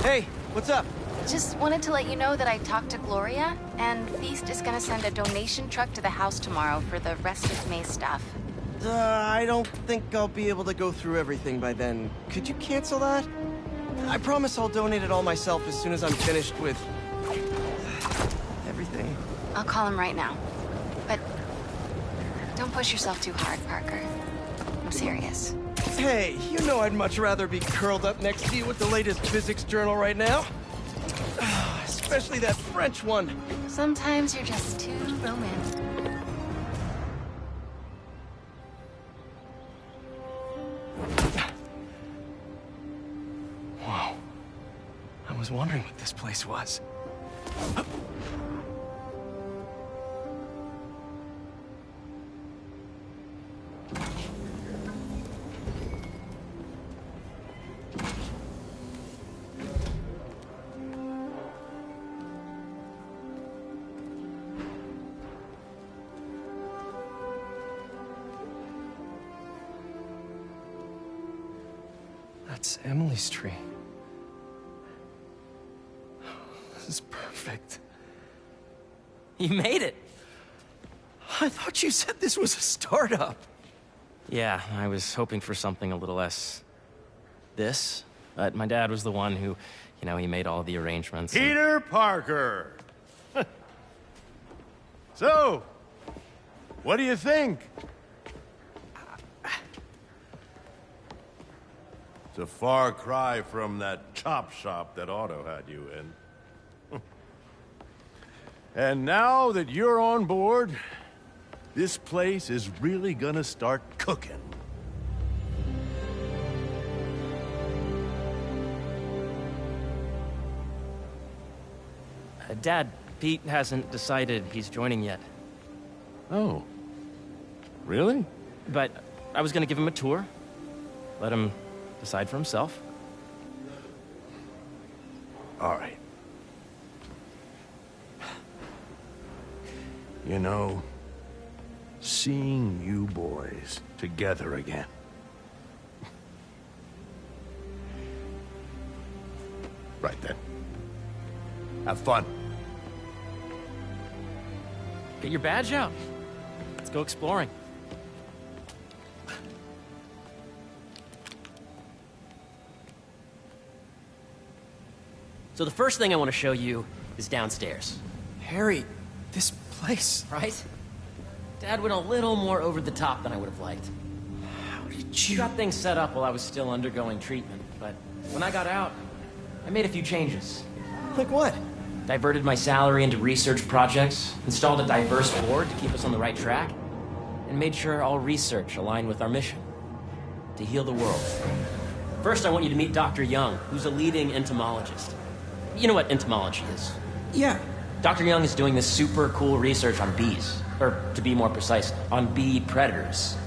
Hey, what's up? Just wanted to let you know that I talked to Gloria, and Feast is gonna send a donation truck to the house tomorrow for the rest of May's stuff. I don't think I'll be able to go through everything by then. Could you cancel that? I promise I'll donate it all myself as soon as I'm finished with... everything. I'll call him right now. But don't push yourself too hard, Parker. I'm serious. Hey, you know I'd much rather be curled up next to you with the latest physics journal right now. Especially that French one. Sometimes you're just too romantic. Whoa. I was wondering what this place was. That's Emily's tree. This is perfect. You made it! I thought you said this was a startup. Yeah, I was hoping for something a little less... this. But my dad was the one who, he made all the arrangements. Peter Parker! So, what do you think? It's a far cry from that chop shop that Otto had you in. And now that you're on board, this place is really gonna start cooking. Dad, Pete hasn't decided he's joining yet. Oh. Really? But I was gonna give him a tour. Let him decide for himself. All right. You know, seeing you boys together again. Right then. Have fun. Get your badge out. Let's go exploring. So the first thing I want to show you is downstairs. Harry, this place... Right? Dad went a little more over the top than I would have liked. How did He you... got things set up while I was still undergoing treatment, but when I got out, I made a few changes. Like what? Diverted my salary into research projects, installed a diverse board to keep us on the right track, and made sure all research aligned with our mission, to heal the world. First, I want you to meet Dr. Young, who's a leading entomologist. You know what entomology is? Yeah. Dr. Young is doing this super cool research on bees, or to be more precise, on bee predators.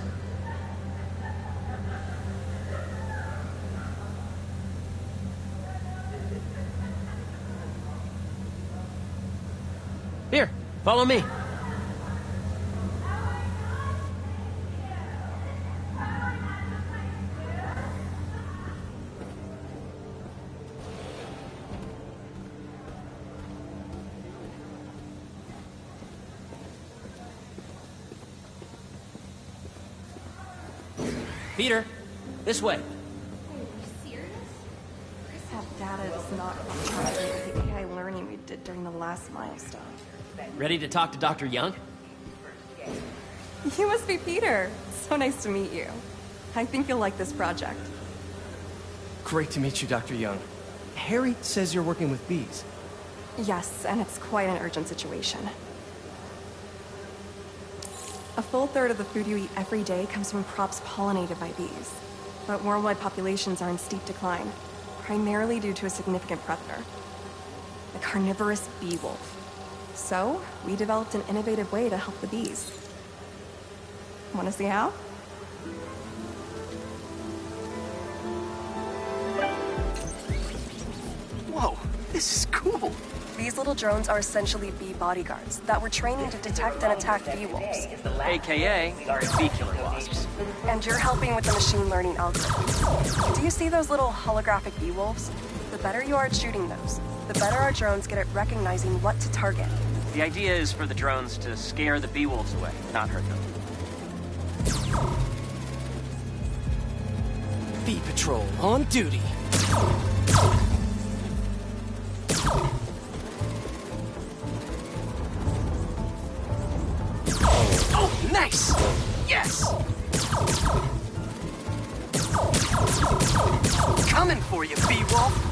Here, follow me. Peter, this way. That data does not correspond with the AI learning we did during the last milestone. Ready to talk to Dr. Young? You must be Peter. So nice to meet you. I think you'll like this project. Great to meet you, Dr. Young. Harry says you're working with bees. Yes, and it's quite an urgent situation. A full third of the food you eat every day comes from crops pollinated by bees. But worldwide populations are in steep decline, primarily due to a significant predator, the carnivorous bee wolf. So, we developed an innovative way to help the bees. Want to see how? Whoa, this is cool. These little drones are essentially bee bodyguards that were training to detect and attack bee wolves. AKA bee killer wasps. And you're helping with the machine learning algorithm. Do you see those little holographic bee wolves? The better you are at shooting those, the better our drones get at recognizing what to target. The idea is for the drones to scare the bee-wolves away, not hurt them. Bee Patrol on duty. Oh, nice! Yes! Coming for you, Bee-Wolf!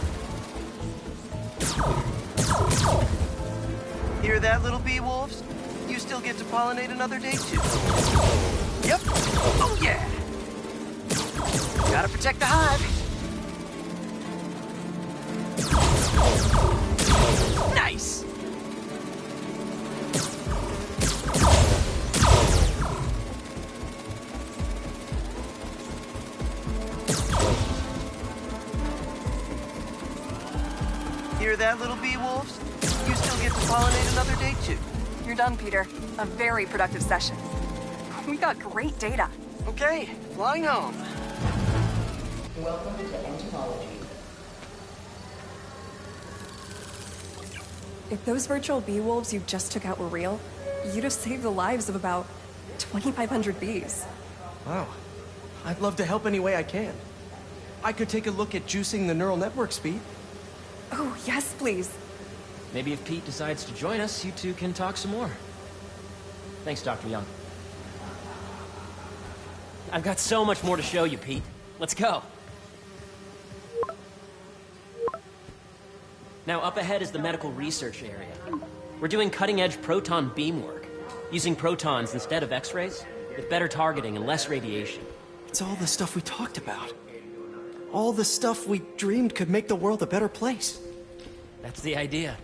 Hear that, little bee-wolves? You still get to pollinate another day, too. Yep. Oh, yeah! Gotta protect the hive. Nice! Hear that, little bee wolves? You still get to pollinate another day, too. You're done, Peter. A very productive session. We got great data. Okay, flying home. Welcome to entomology. If those virtual bee wolves you just took out were real, you'd have saved the lives of about 2,500 bees. Wow. I'd love to help any way I can. I could take a look at juicing the neural network speed. Oh, yes, please. Maybe if Pete decides to join us, you two can talk some more. Thanks, Dr. Young. I've got so much more to show you, Pete. Let's go. Now, up ahead is the medical research area. We're doing cutting-edge proton beam work, using protons instead of X-rays, with better targeting and less radiation. It's all the stuff we talked about. All the stuff we dreamed could make the world a better place. That's the idea.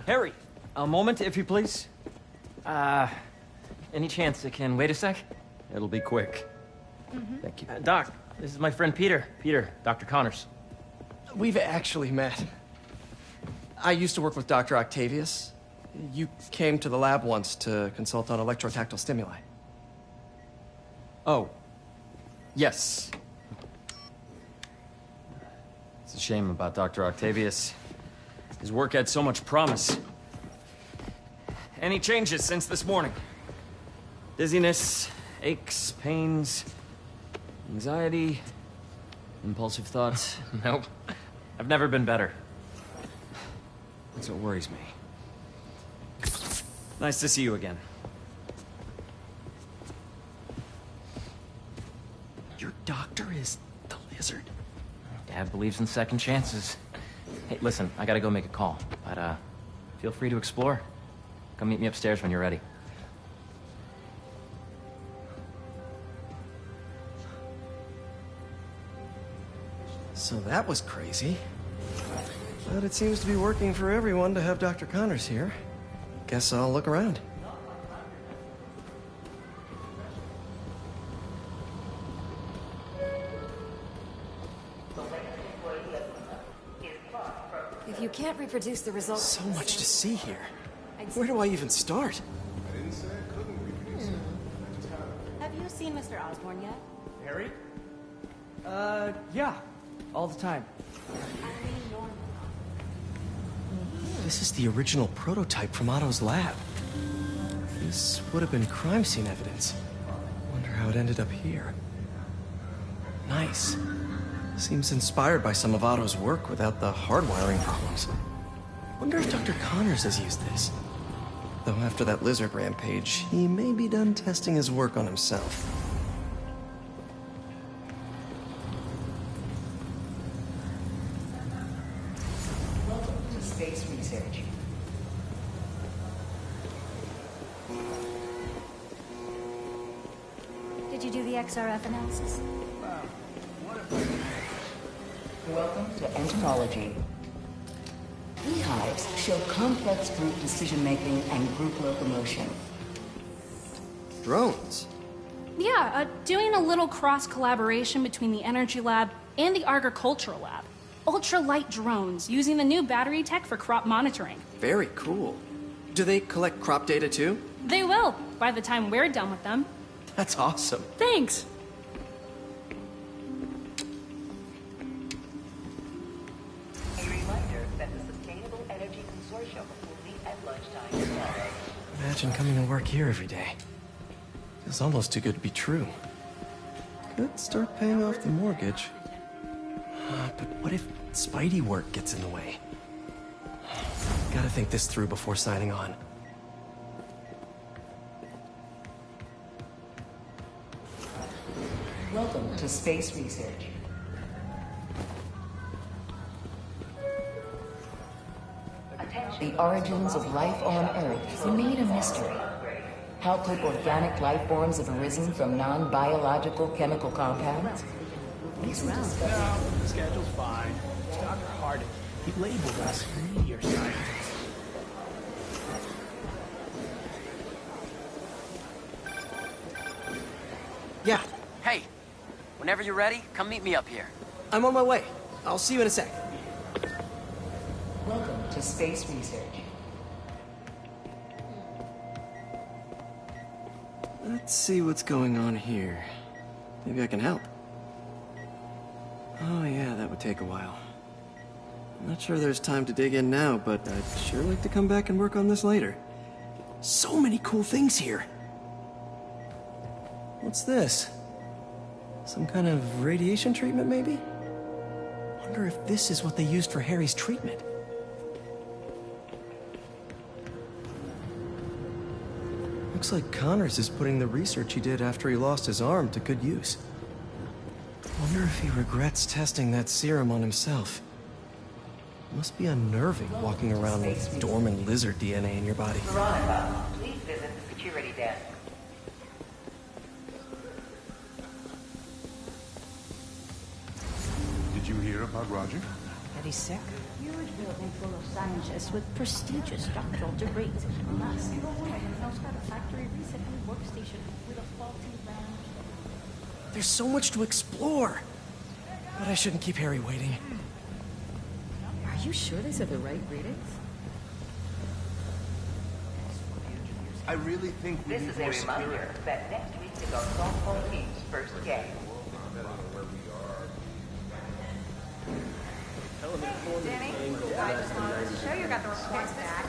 Harry! A moment, if you please. Any chance it can wait a sec? It'll be quick. Thank you. Doc, this is my friend Peter. Peter, Dr. Connors. We've actually met. I used to work with Dr. Octavius. You came to the lab once to consult on electrotactile stimuli. Oh. Yes. It's a shame about Dr. Octavius. His work had so much promise. Any changes since this morning? Dizziness, aches, pains, anxiety, impulsive thoughts? Nope. I've never been better. That's what worries me. Nice to see you again. Your doctor is the lizard. Dad believes in second chances. Hey, listen, I gotta go make a call, but feel free to explore. Come meet me upstairs when you're ready. So that was crazy. But it seems to be working for everyone to have Dr. Connors here. Guess I'll look around. If you can't reproduce the results... So much to see here. Where do I even start? Have you seen Mr. Osborne yet? Harry? Yeah. All the time. This is the original prototype from Otto's lab. This would have been crime scene evidence. Wonder how it ended up here. Nice. Seems inspired by some of Otto's work without the hardwiring problems. Wonder if Dr. Connors has used this. Though after that lizard rampage, he may be done testing his work on himself. Welcome to space research. Did you do the XRF analysis? Welcome to entomology. Beehives show complex group decision-making and group locomotion. Drones? Yeah, doing a little cross-collaboration between the Energy Lab and the Agricultural Lab. Ultra-light drones using the new battery tech for crop monitoring. Very cool. Do they collect crop data too? They will, by the time we're done with them. That's awesome. Thanks. A reminder that the Sustainable Energy Consortium will meet at lunchtime today. Imagine coming to work here every day. Feels almost too good to be true. Could start paying off the mortgage. But what if Spidey work gets in the way? Gotta think this through before signing on. Welcome to Space Research. The origins of life on Earth remain a mystery. How could organic life forms have arisen from non-biological chemical compounds? These No, the schedule's fine. It's Dr. Harding. He labeled us meteor scientists. Yeah, Hey, whenever you're ready, come meet me up here. I'm on my way. I'll see you in a sec. Welcome to Space Research. Let's see what's going on here. Maybe I can help. Oh yeah, that would take a while. I'm not sure there's time to dig in now, but I'd sure like to come back and work on this later. So many cool things here. What's this? Some kind of radiation treatment, maybe? Wonder if this is what they used for Harry's treatment. Looks like Connors is putting the research he did after he lost his arm to good use. Wonder if he regrets testing that serum on himself. Must be unnerving walking around with dormant lizard DNA in your body. Veronica, please visit the security desk. Did you hear about Roger? That he's sick? Huge building full of scientists with prestigious doctoral degrees. Plus, He's got a factory reset and workstation with a faulty RAM. There's so much to explore. But I shouldn't keep Harry waiting. Are you sure these are the right readings? I really think we This need is more a reminder that next week is our softball team's first game. Danny, I just wanted to show you got the reports back.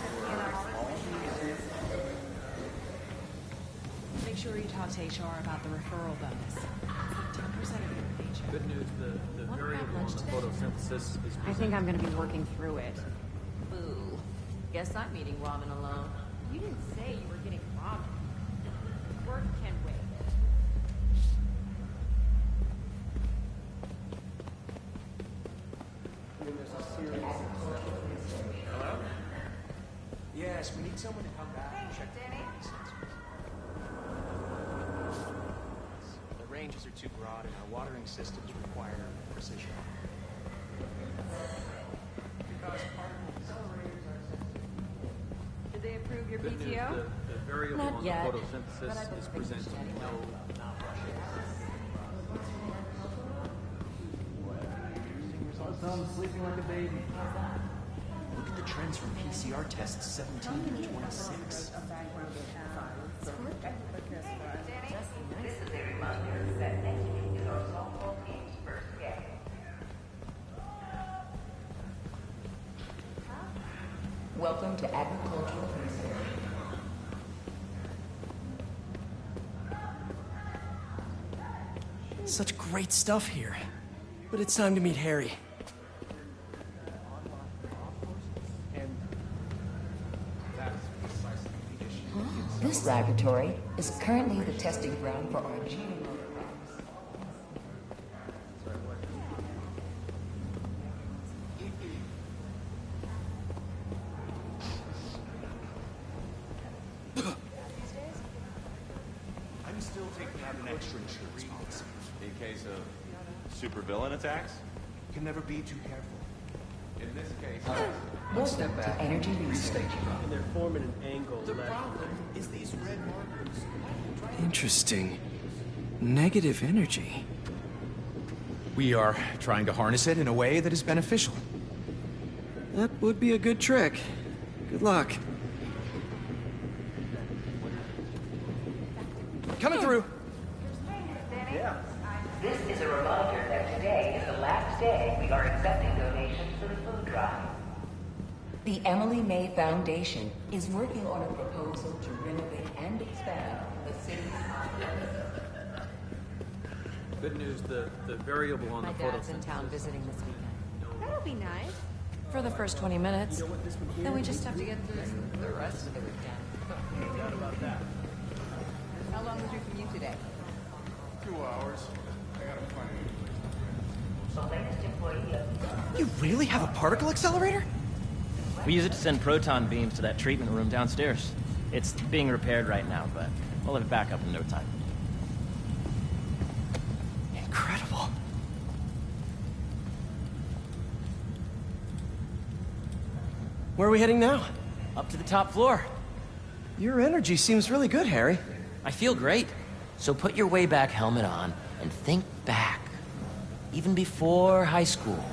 Make sure you talk to HR about the referral bonus. 10% of your paycheck. Good news, the variable on the photosynthesis is I think I'm gonna be working through it. Boo. Guess I'm eating ramen alone. You didn't say you were getting robbed. Work can wait. Hello? Yes, we need someone to come back and check Danny? the ranges are too broad and our watering systems require precision. Because particle accelerators are sensitive. Did they approve your good news, PTO? the variable Not on yet, the but photosynthesis I've been is thinking presenting anyway. no malfunction. I'm sleeping like a baby. Look at the trends from PCR tests 17 through 26. This is a reminder that next week is our softball team's first game. Welcome to Agricultural Research. Such great stuff here. But it's time to meet Harry. This laboratory is currently the testing ground for our gene. I'm still taking out an extra insurance policy. In case of supervillain attacks? Can never be too careful. Welcome to Energy Research. And they're forming an angle left. Is these red markers? Interesting. Negative energy. We are trying to harness it in a way that is beneficial. That would be a good trick. Good luck. Coming through. This is a reminder that today is the last day we are accepting donations for the food drive. The Emily May Foundation is working on a proposal to renovate and expand the city's Good news, the variable on My the photo. dad's in town visiting this weekend. That'll be nice. For the first 20 minutes. Then we just have to get through the rest of the weekend. How long was your commute today? 2 hours. I got a plane. You really have a particle accelerator? We use it to send proton beams to that treatment room downstairs. It's being repaired right now, but we'll have it back up in no time. Incredible. Where are we heading now? Up to the top floor. Your energy seems really good, Harry. I feel great. So put your way back helmet on and think back. Even before high school.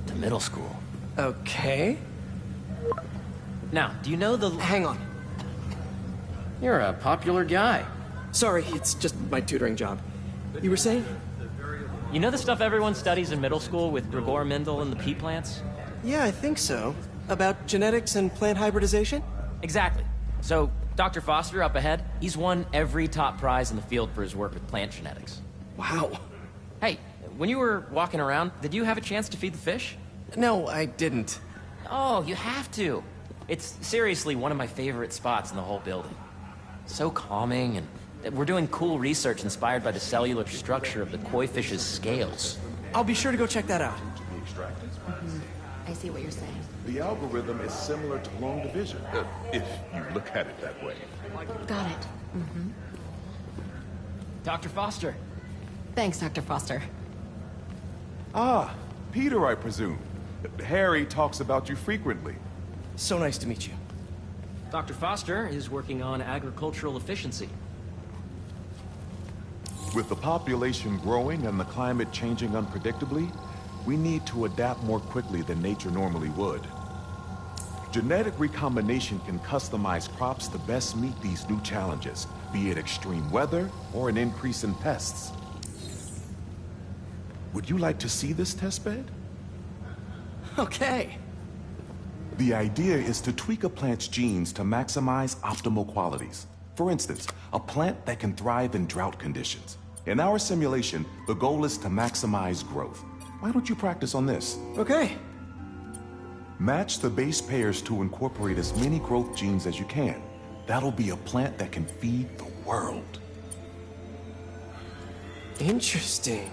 To middle school. Okay. Now, do you know the... Hang on. You're a popular guy. Sorry, it's just my tutoring job. You were saying? You know the stuff everyone studies in middle school with Gregor Mendel and the pea plants? Yeah, I think so. About genetics and plant hybridization? Exactly. So, Dr. Foster up ahead, he's won every top prize in the field for his work with plant genetics. Wow. Hey, when you were walking around, did you have a chance to feed the fish? No, I didn't. Oh, you have to. It's seriously one of my favorite spots in the whole building. So calming, and we're doing cool research inspired by the cellular structure of the koi fish's scales. I'll be sure to go check that out. To be extracted. I see what you're saying. The algorithm is similar to long division, if you look at it that way. Got it. Dr. Foster. Thanks, Dr. Foster. Ah, Peter, I presume. Harry talks about you frequently. So nice to meet you. Dr. Foster is working on agricultural efficiency. With the population growing and the climate changing unpredictably, we need to adapt more quickly than nature normally would. Genetic recombination can customize crops to best meet these new challenges, be it extreme weather or an increase in pests. Would you like to see this testbed? Okay. The idea is to tweak a plant's genes to maximize optimal qualities. For instance, a plant that can thrive in drought conditions. In our simulation, the goal is to maximize growth. Why don't you practice on this? Okay. Match the base pairs to incorporate as many growth genes as you can. That'll be a plant that can feed the world. Interesting.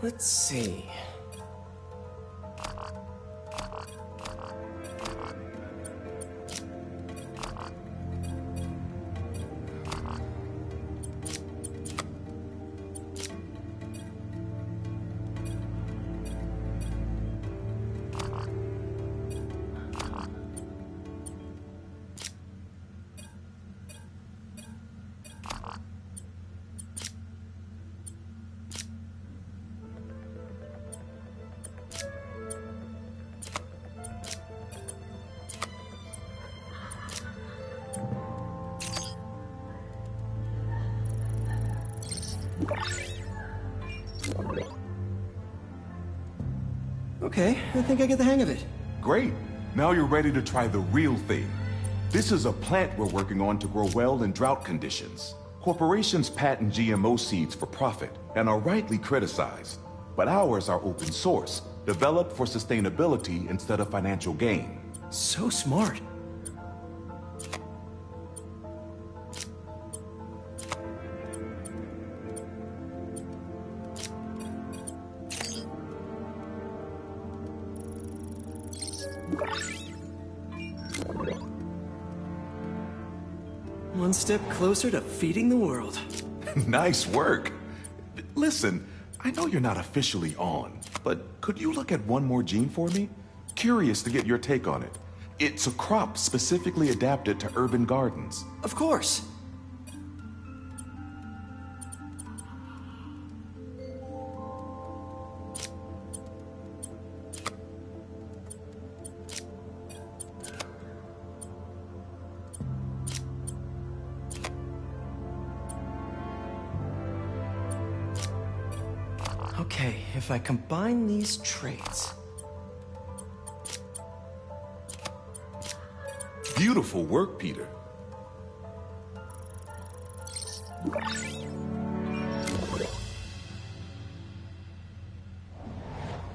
Let's see. Okay, I think I get the hang of it. Great. Now you're ready to try the real thing. This is a plant we're working on to grow well in drought conditions. Corporations patent GMO seeds for profit and are rightly criticized. But ours are open source, developed for sustainability instead of financial gain. So smart. One step closer to feeding the world. Nice work. Listen, I know you're not officially on, but could you look at one more gene for me? Curious to get your take on it. It's a crop specifically adapted to urban gardens. Of course. Okay, if I combine these traits... Beautiful work, Peter.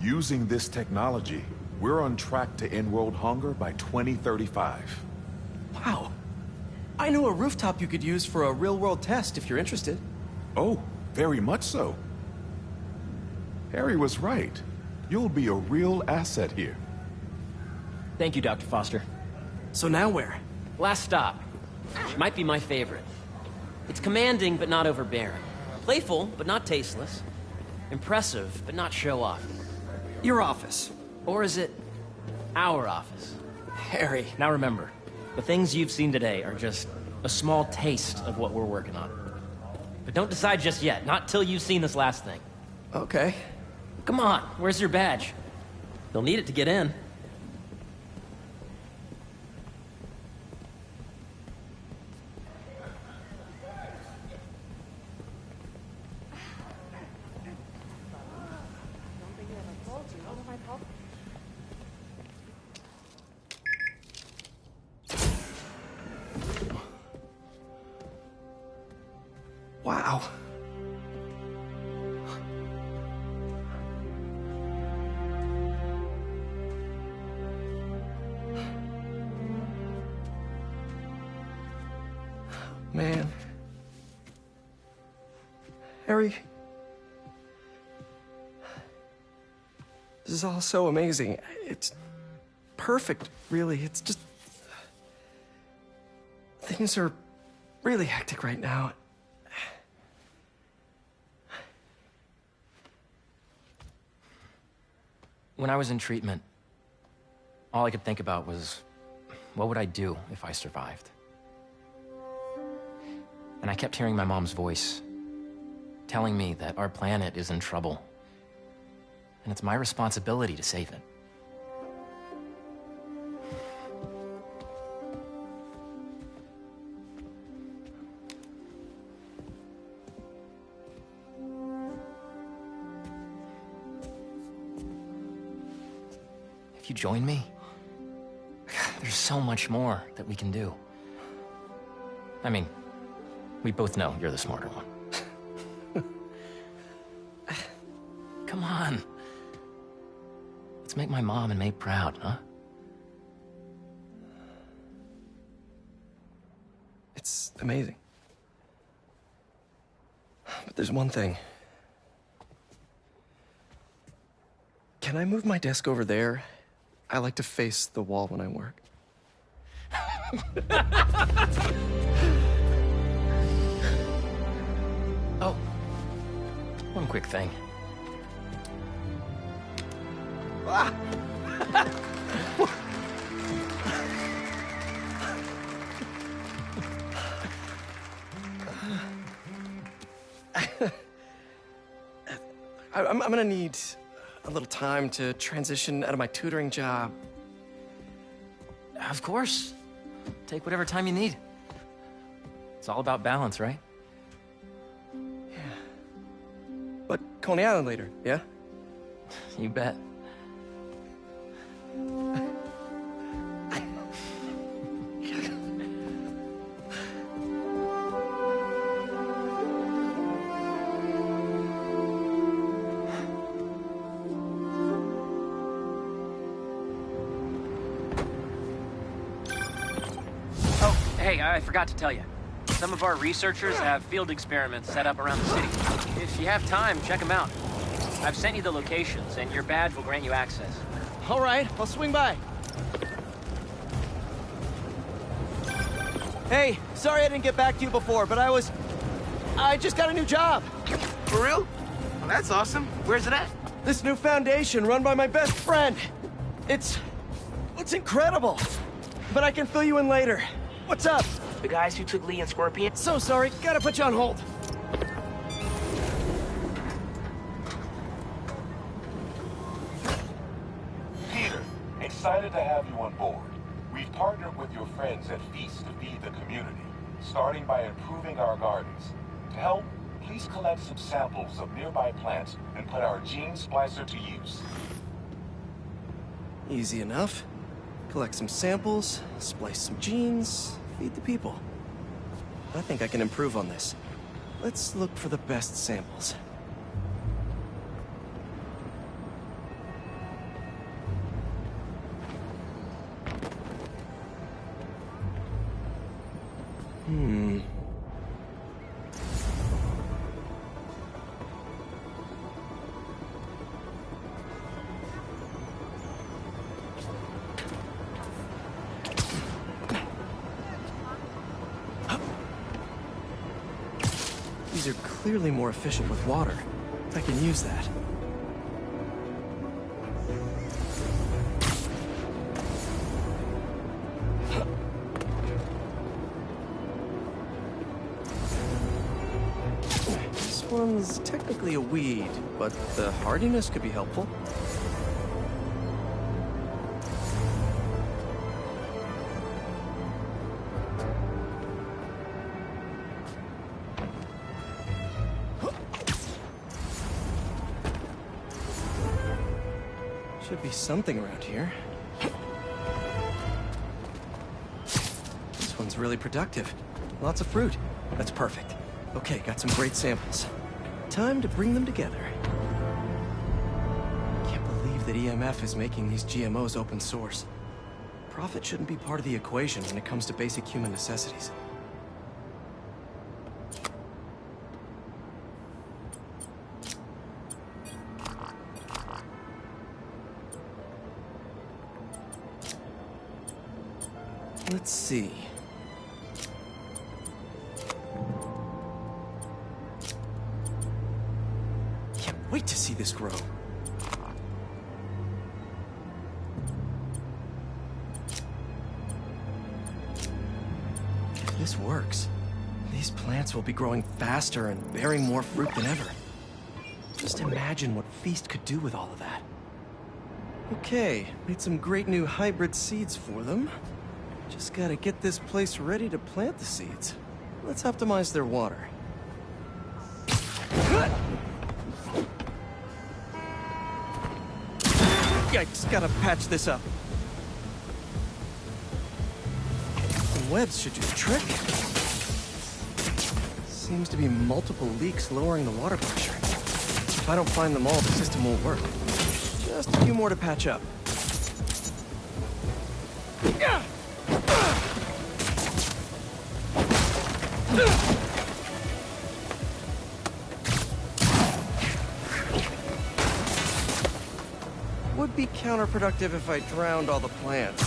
Using this technology, we're on track to end world hunger by 2035. Wow. I know a rooftop you could use for a real-world test if you're interested. Oh, very much so. Harry was right. You'll be a real asset here. Thank you, Dr. Foster. So now where? Last stop. Might be my favorite. It's commanding, but not overbearing. Playful, but not tasteless. Impressive, but not show-off. Your office. Or is it our office? Harry. Now remember, the things you've seen today are just a small taste of what we're working on. But don't decide just yet, not till you've seen this last thing. Okay. Come on, where's your badge? You'll need it to get in. Wow. Man. Harry. This is all so amazing. It's perfect, really. It's just... Things are really hectic right now. When I was in treatment, all I could think about was, what would I do if I survived? And I kept hearing my mom's voice, telling me that our planet is in trouble, and it's my responsibility to save it. If you join me, there's so much more that we can do. I mean, we both know you're the smarter one. Come on. Let's make my mom and May proud, huh? It's amazing. But there's one thing. Can I move my desk over there? I like to face the wall when I work. Oh, one quick thing. Ah! I'm gonna need a little time to transition out of my tutoring job. Of course. Take whatever time you need. It's all about balance, right? Yeah. But Coney Island later, yeah? You bet. Hey, I forgot to tell you. Some of our researchers have field experiments set up around the city. If you have time, check them out. I've sent you the locations, and your badge will grant you access. All right, I'll swing by. Hey, sorry I didn't get back to you before, but I just got a new job. For real? Well, that's awesome. Where's it at? This new foundation run by my best friend. It's incredible. But I can fill you in later. What's up? The guys who took Lee and Scorpion? So sorry, gotta put you on hold. Peter, excited to have you on board. We've partnered with your friends at Feast to feed the community, starting by improving our gardens. To help, please collect some samples of nearby plants and put our gene splicer to use. Easy enough. Collect some samples, splice some genes, feed the people. I think I can improve on this. Let's look for the best samples. These are clearly more efficient with water. I can use that. This one's technically a weed, but the hardiness could be helpful. Should be something around here. This one's really productive. Lots of fruit. That's perfect. Okay, got some great samples. Time to bring them together. Can't believe that EMF is making these GMOs open source. Profit shouldn't be part of the equation when it comes to basic human necessities. Let's see. Can't wait to see this grow. If this works, these plants will be growing faster and bearing more fruit than ever. Just imagine what Feast could do with all of that. Okay, made some great new hybrid seeds for them. Just gotta get this place ready to plant the seeds. Let's optimize their water. Yikes, gotta patch this up. Some webs should do the trick. Seems to be multiple leaks lowering the water pressure. If I don't find them all, the system won't work. Just a few more to patch up. Would be counterproductive if I drowned all the plants.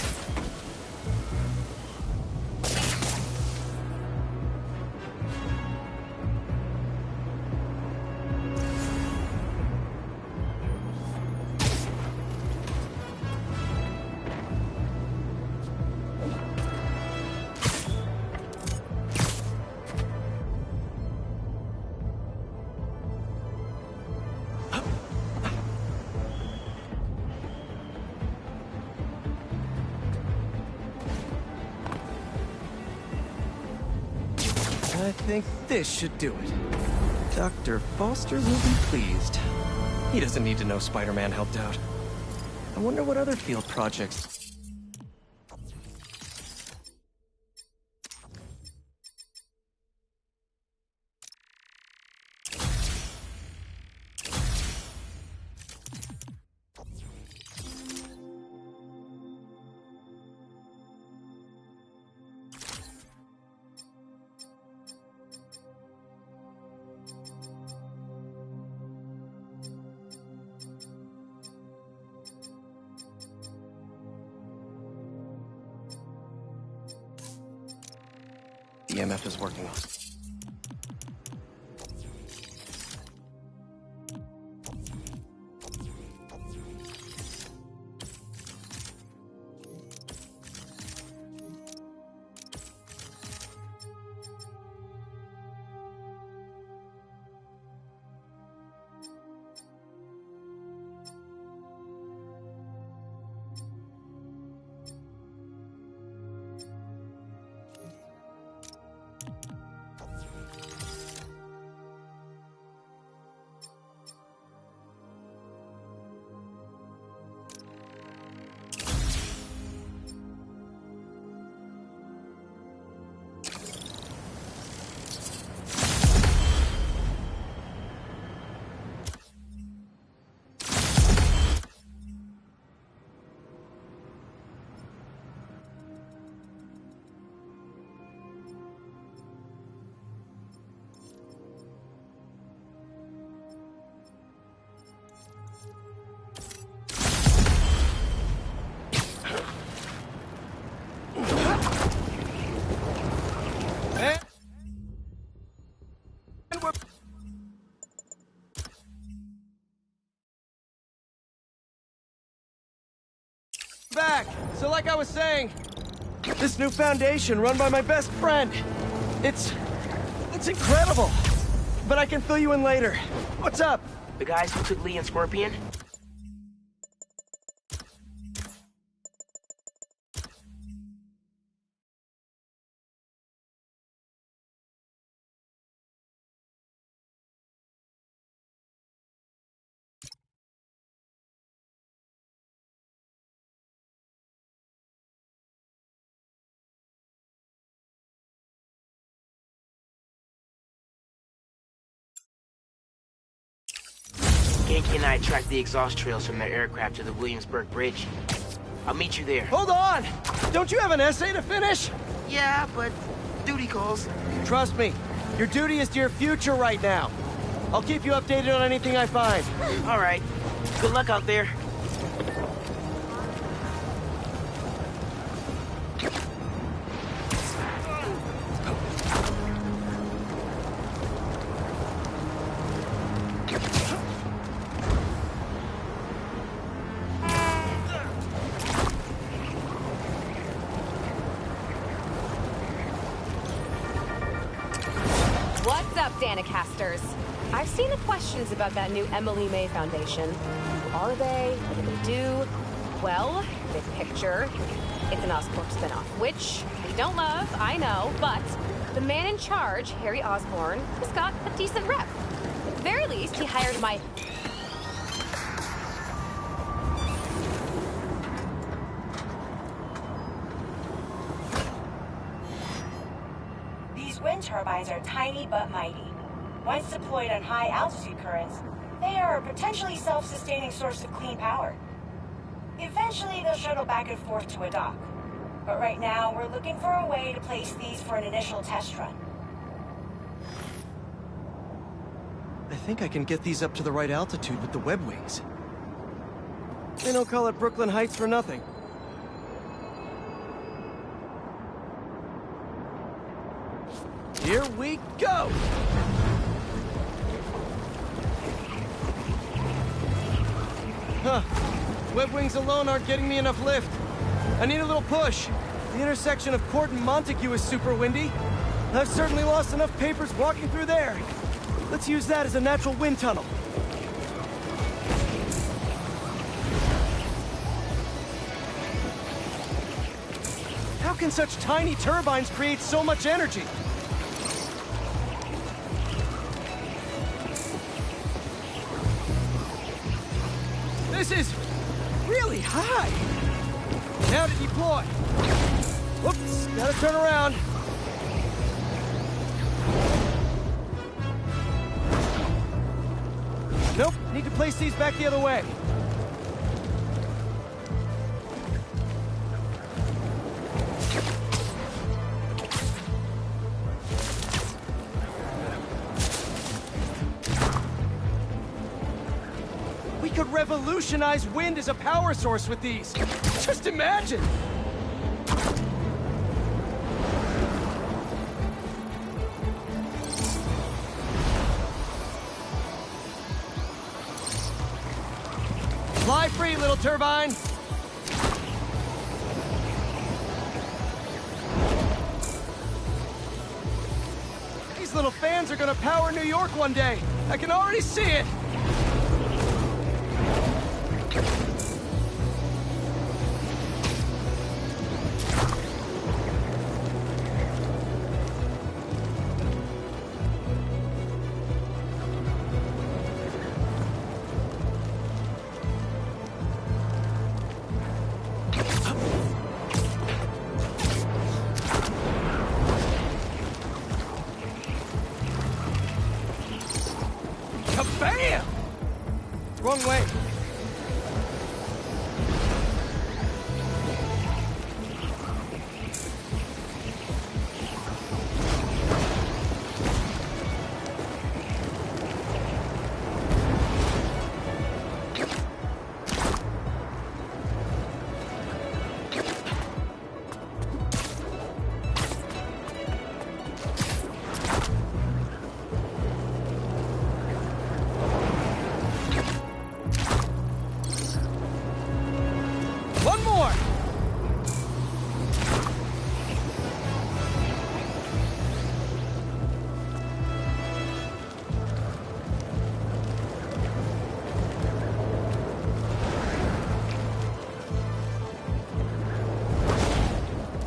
I think this should do it. Dr. Foster will be pleased. He doesn't need to know Spider-Man helped out. I wonder what other field projects... EMF is working on. Back. So like I was saying, this new foundation run by my best friend. It's incredible. But I can fill you in later. What's up? The guys who took Lee and Scorpion? Genki and I tracked the exhaust trails from their aircraft to the Williamsburg Bridge. I'll meet you there. Hold on! Don't you have an essay to finish? Yeah, but duty calls. Trust me, your duty is to your future right now. I'll keep you updated on anything I find. All right. Good luck out there. What's up, Danicasters? I've seen the questions about that new Emily May Foundation. Who are they? What do they do? Well, big picture, it's an Oscorp spinoff, which we don't love, I know, but the man in charge, Harry Osborn, has got a decent rep. At the very least, he hired my... These wind turbines are tiny but mighty. Once deployed on high altitude currents, they are a potentially self-sustaining source of clean power. Eventually, they'll shuttle back and forth to a dock. But right now, we're looking for a way to place these for an initial test run. I think I can get these up to the right altitude with the web wings. They don't call it Brooklyn Heights for nothing. Here we go! Huh. Web wings alone aren't getting me enough lift. I need a little push. The intersection of Court and Montague is super windy. I've certainly lost enough papers walking through there. Let's use that as a natural wind tunnel. How can such tiny turbines create so much energy? This is really high. Now to deploy. Whoops, gotta turn around. Nope, need to place these back the other way. We could revolutionize wind as a power source with these. Just imagine! turbine! These little fans are gonna power New York one day. I can already see it! Kabam! Wrong way. One more!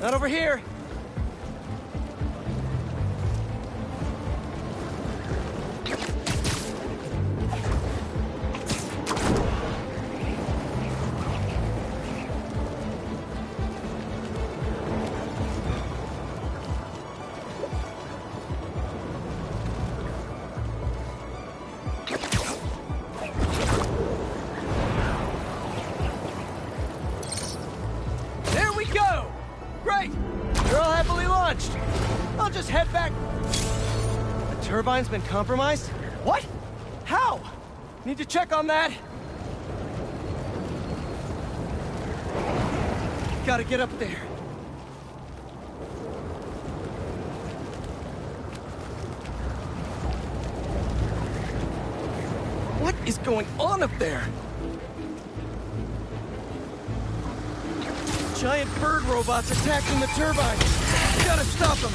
Not over here. There we go! Great! You're all happily launched. I'll just head back. The turbine's been compromised? What? How? Need to check on that. Gotta get up there. What is going on up there? Giant bird robots attacking the turbine. Gotta stop them.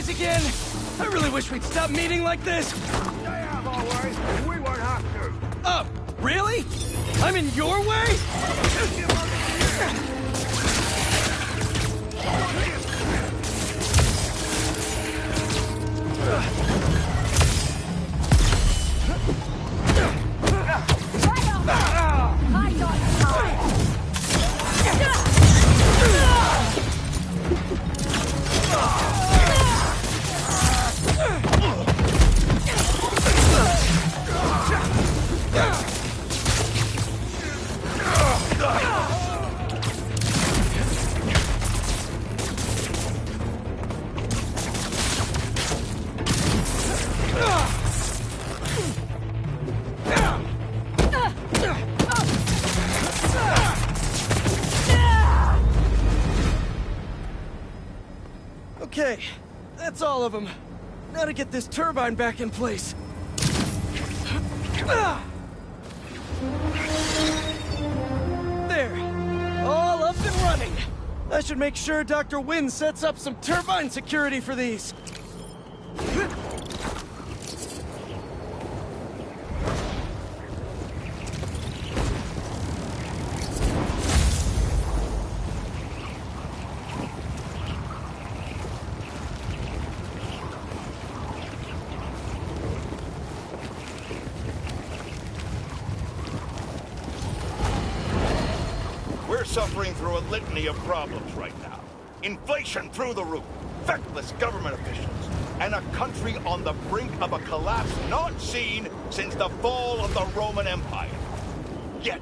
Again? I really wish we'd stop meeting like this. They have our way. We won't have to. Oh, really? I'm in your way? Okay, that's all of them. Now to get this turbine back in place. There, all up and running. I should make sure Dr. Wynn sets up some turbine security for these. We're suffering through a litany of problems right now. Inflation through the roof. feckless government officials, and a country on the brink of a collapse not seen since the fall of the Roman Empire. Yet,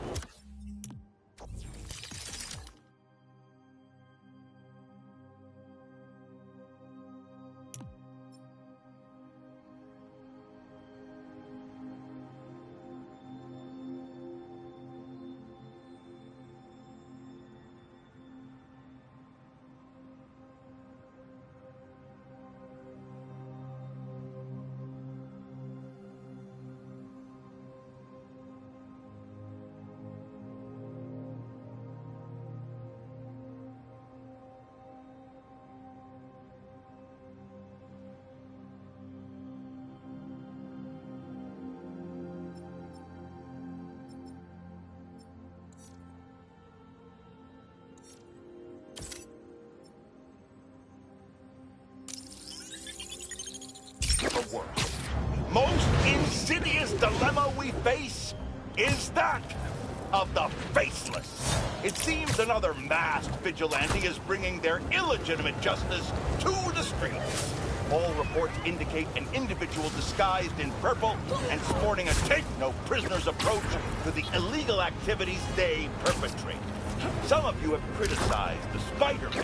the worst, most insidious dilemma we face is that of the faceless. It seems another masked vigilante is bringing their illegitimate justice to the streets. All reports indicate an individual disguised in purple and sporting a take-no-prisoners approach to the illegal activities they perpetrate. Some of you have criticized the Spider-Man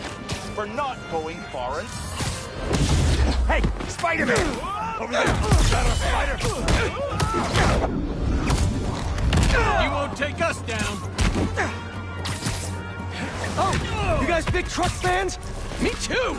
for not going far enough. Hey, Spider-Man! Over there! Is that a spider? You won't take us down! Oh! You guys big truck fans? Me too!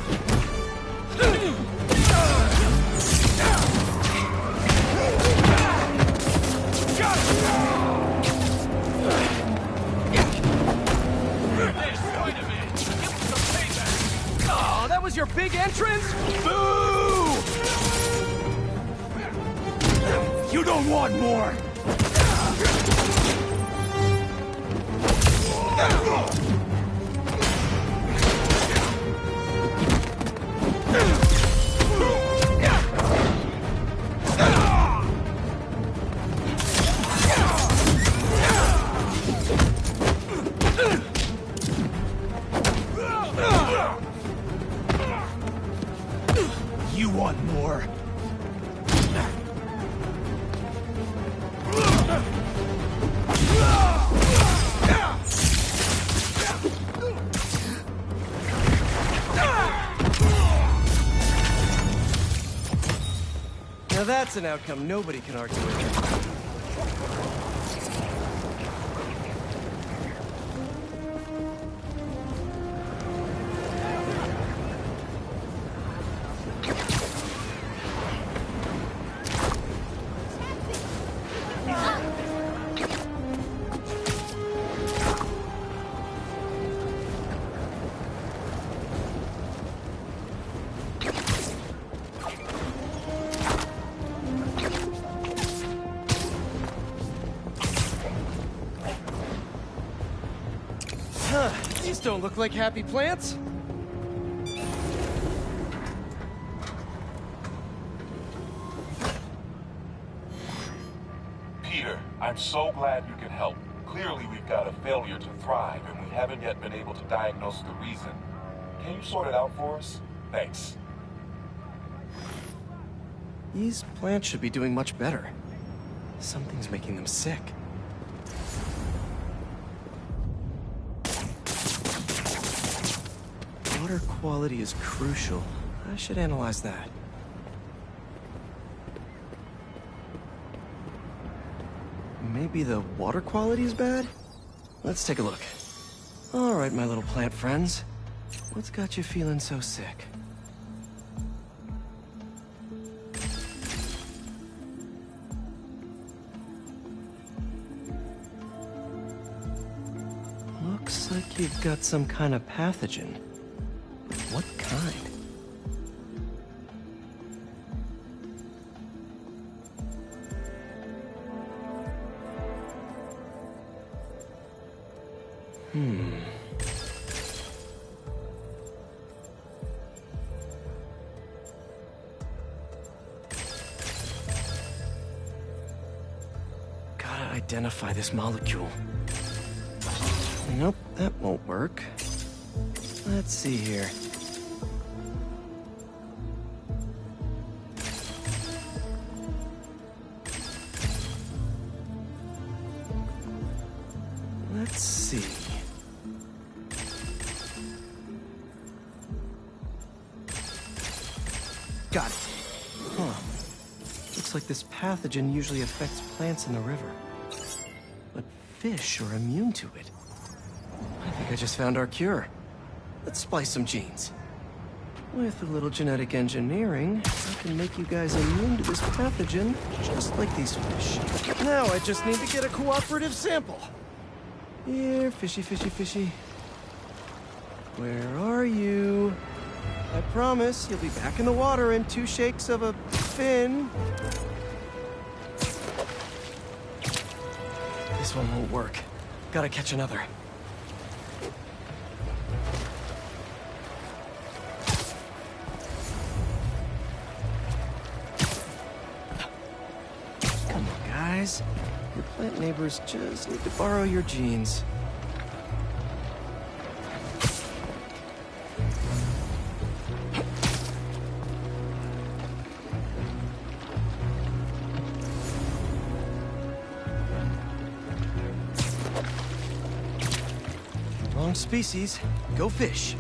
Oh, that was your big entrance? Boo! You don't want more! You want more? Now that's an outcome nobody can argue with. These don't look like happy plants. Peter, I'm so glad you can help. Clearly we've got a failure to thrive, and we haven't yet been able to diagnose the reason. Can you sort it out for us? Thanks. These plants should be doing much better. Something's making them sick. Water quality is crucial. I should analyze that. Maybe the water quality is bad? Let's take a look. All right, my little plant friends. What's got you feeling so sick? Looks like you've got some kind of pathogen. What kind? Gotta identify this molecule. Nope, that won't work. Let's see here. see. Got it. Huh. Looks like this pathogen usually affects plants in the river. But fish are immune to it. I think I just found our cure. Let's splice some genes. With a little genetic engineering, I can make you guys immune to this pathogen, just like these fish. Now I just need to get a cooperative sample. Here, fishy, fishy, fishy. Where are you? I promise you'll be back in the water in 2 shakes of a fin. This one won't work. Gotta catch another. Come on, guys. Your plant neighbors just need to borrow your genes. Wrong species. Go fish.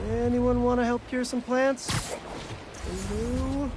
Anyone want to help cure some plants? Hello?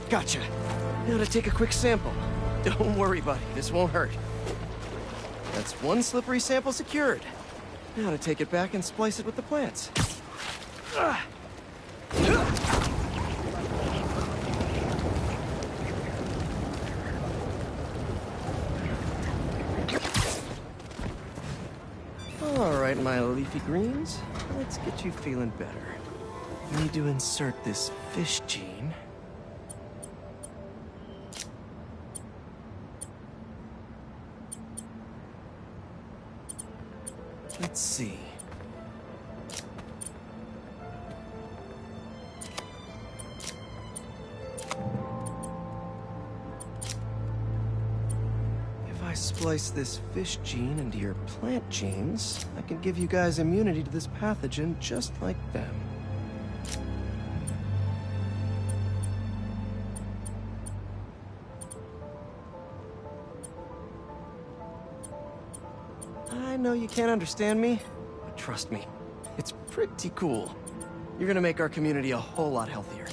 Gotcha. Now to take a quick sample. Don't worry, buddy. This won't hurt. That's one slippery sample secured. Now to take it back and splice it with the plants. All right, my leafy greens. Let's get you feeling better. Need to insert this fish gene. Let's see. If I splice this fish gene into your plant genes, I can give you guys immunity to this pathogen just like them. I know you can't understand me, but trust me, it's pretty cool. You're gonna make our community a whole lot healthier.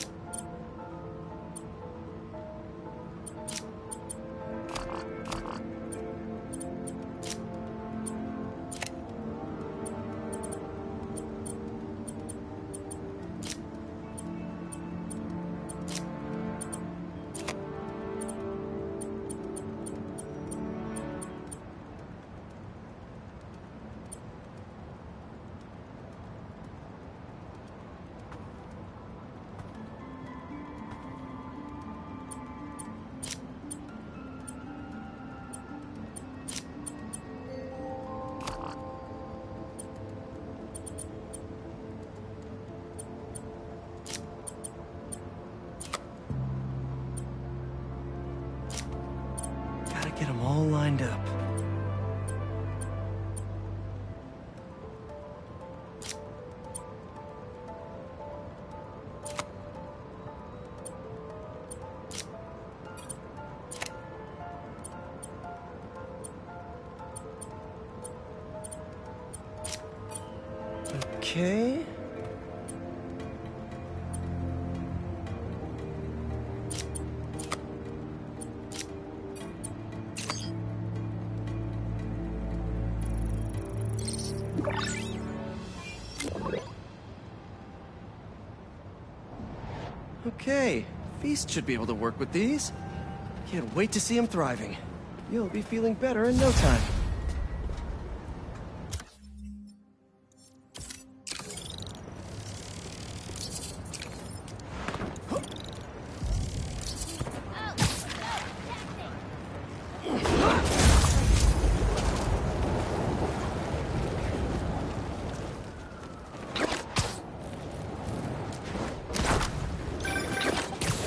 Get them all lined up. Okay. Okay, Feast should be able to work with these. Can't wait to see him thriving. You'll be feeling better in no time.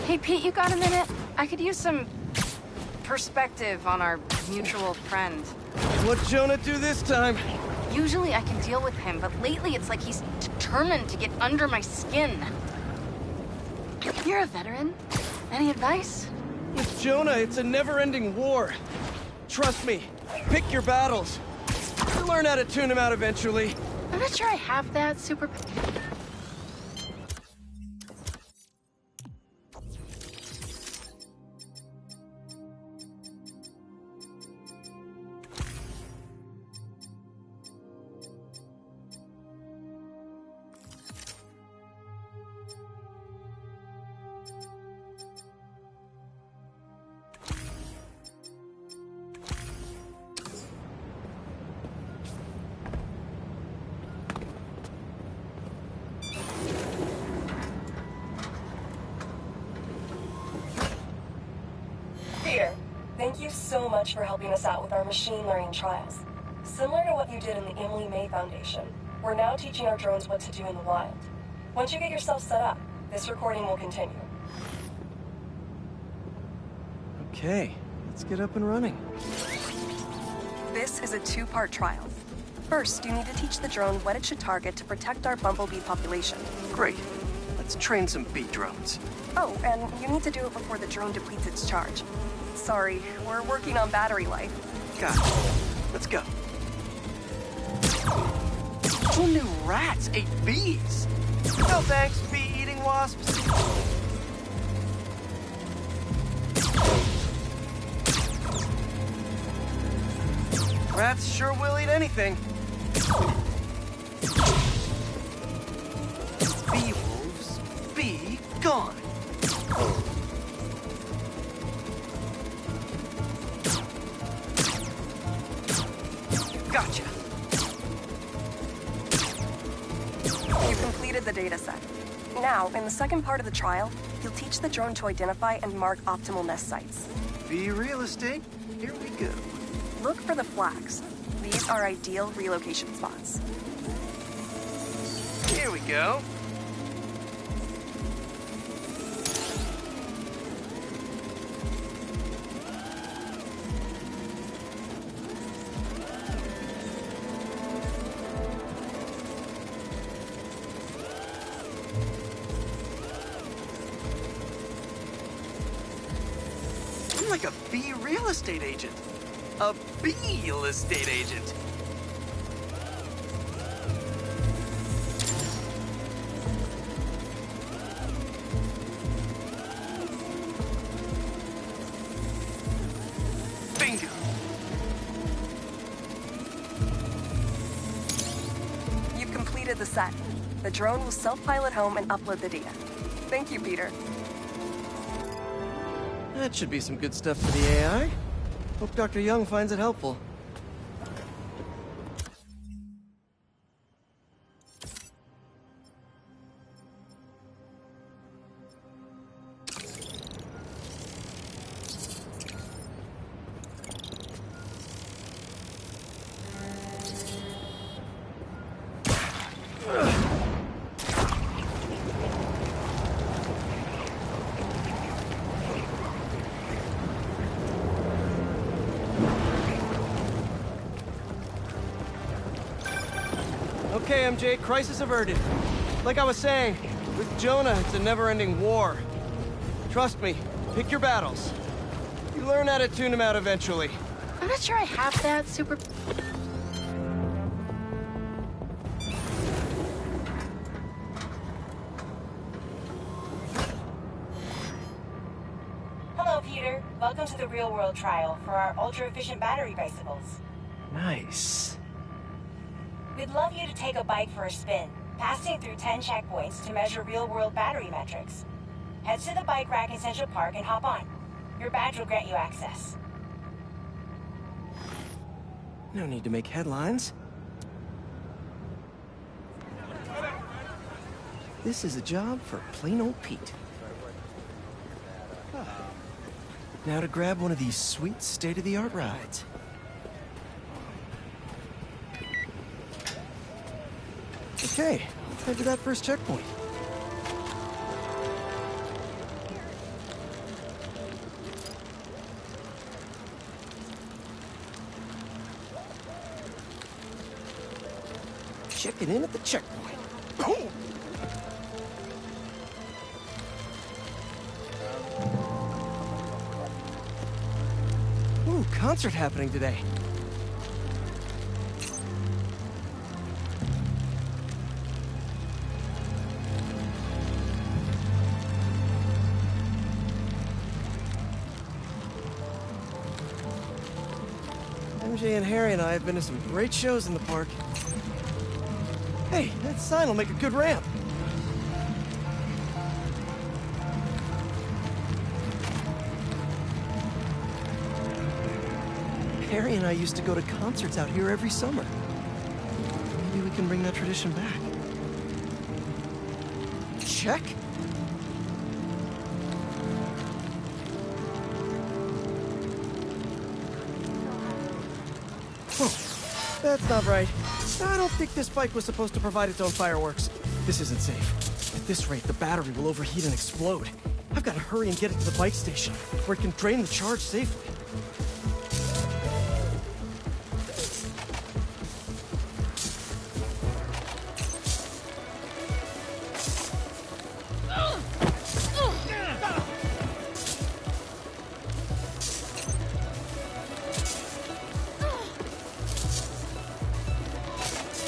Hey, Pete, you got a minute? I could use some perspective on our mutual friend. What'd Jonah do this time? Usually I can deal with him, but lately it's like he's determined to get under my skin. You're a veteran. Any advice? With Jonah, it's a never-ending war. Trust me, pick your battles. You'll learn how to tune him out eventually. I'm not sure I have that super... Peter, thank you so much for helping us out with our machine learning trials. Similar to what you did in the Emily May Foundation, we're now teaching our drones what to do in the wild. Once you get yourself set up, this recording will continue. Okay, let's get up and running. This is a two-part trial. First, you need to teach the drone what it should target to protect our bumblebee population. Great. Let's train some bee drones. Oh, and you need to do it before the drone depletes its charge. Sorry, we're working on battery life. Got it. Let's go. Who knew rats ate bees? No thanks, bee-eating wasps. Rats sure will eat anything. Bee wolves, be gone. Gotcha. You completed the data set. Now, in the second part of the trial, you'll teach the drone to identify and mark optimal nest sites. Bee real estate, here we go. Look for the flags. These are ideal relocation spots. Here we go. I'm like a bee real estate agent. A bee real estate agent. Bingo. You've completed the set. The drone will self-pilot home and upload the data. Thank you, Peter. That should be some good stuff for the AI. Hope Dr. Young finds it helpful. Okay, MJ, crisis averted. Like I was saying, with Jonah, it's a never-ending war. Trust me, pick your battles. You learn how to tune him out eventually. I'm not sure I have that super... Hello, Peter. Welcome to the real-world trial for our ultra-efficient battery bicycles. Nice. We'd love you to take a bike for a spin, passing through 10 checkpoints to measure real-world battery metrics. Head to the bike rack in Central Park and hop on. Your badge will grant you access. No need to make headlines. This is a job for plain old Pete. Now to grab one of these sweet state-of-the-art rides. Okay, head to that first checkpoint. Checking in at the checkpoint. Boom! Ooh, concert happening today. MJ and Harry and I have been to some great shows in the park. Hey, that sign will make a good ramp. Harry and I used to go to concerts out here every summer. Maybe we can bring that tradition back. Check. Oh, that's not right. I don't think this bike was supposed to provide its own fireworks. This isn't safe. At this rate, the battery will overheat and explode. I've got to hurry and get it to the bike station, where it can drain the charge safely.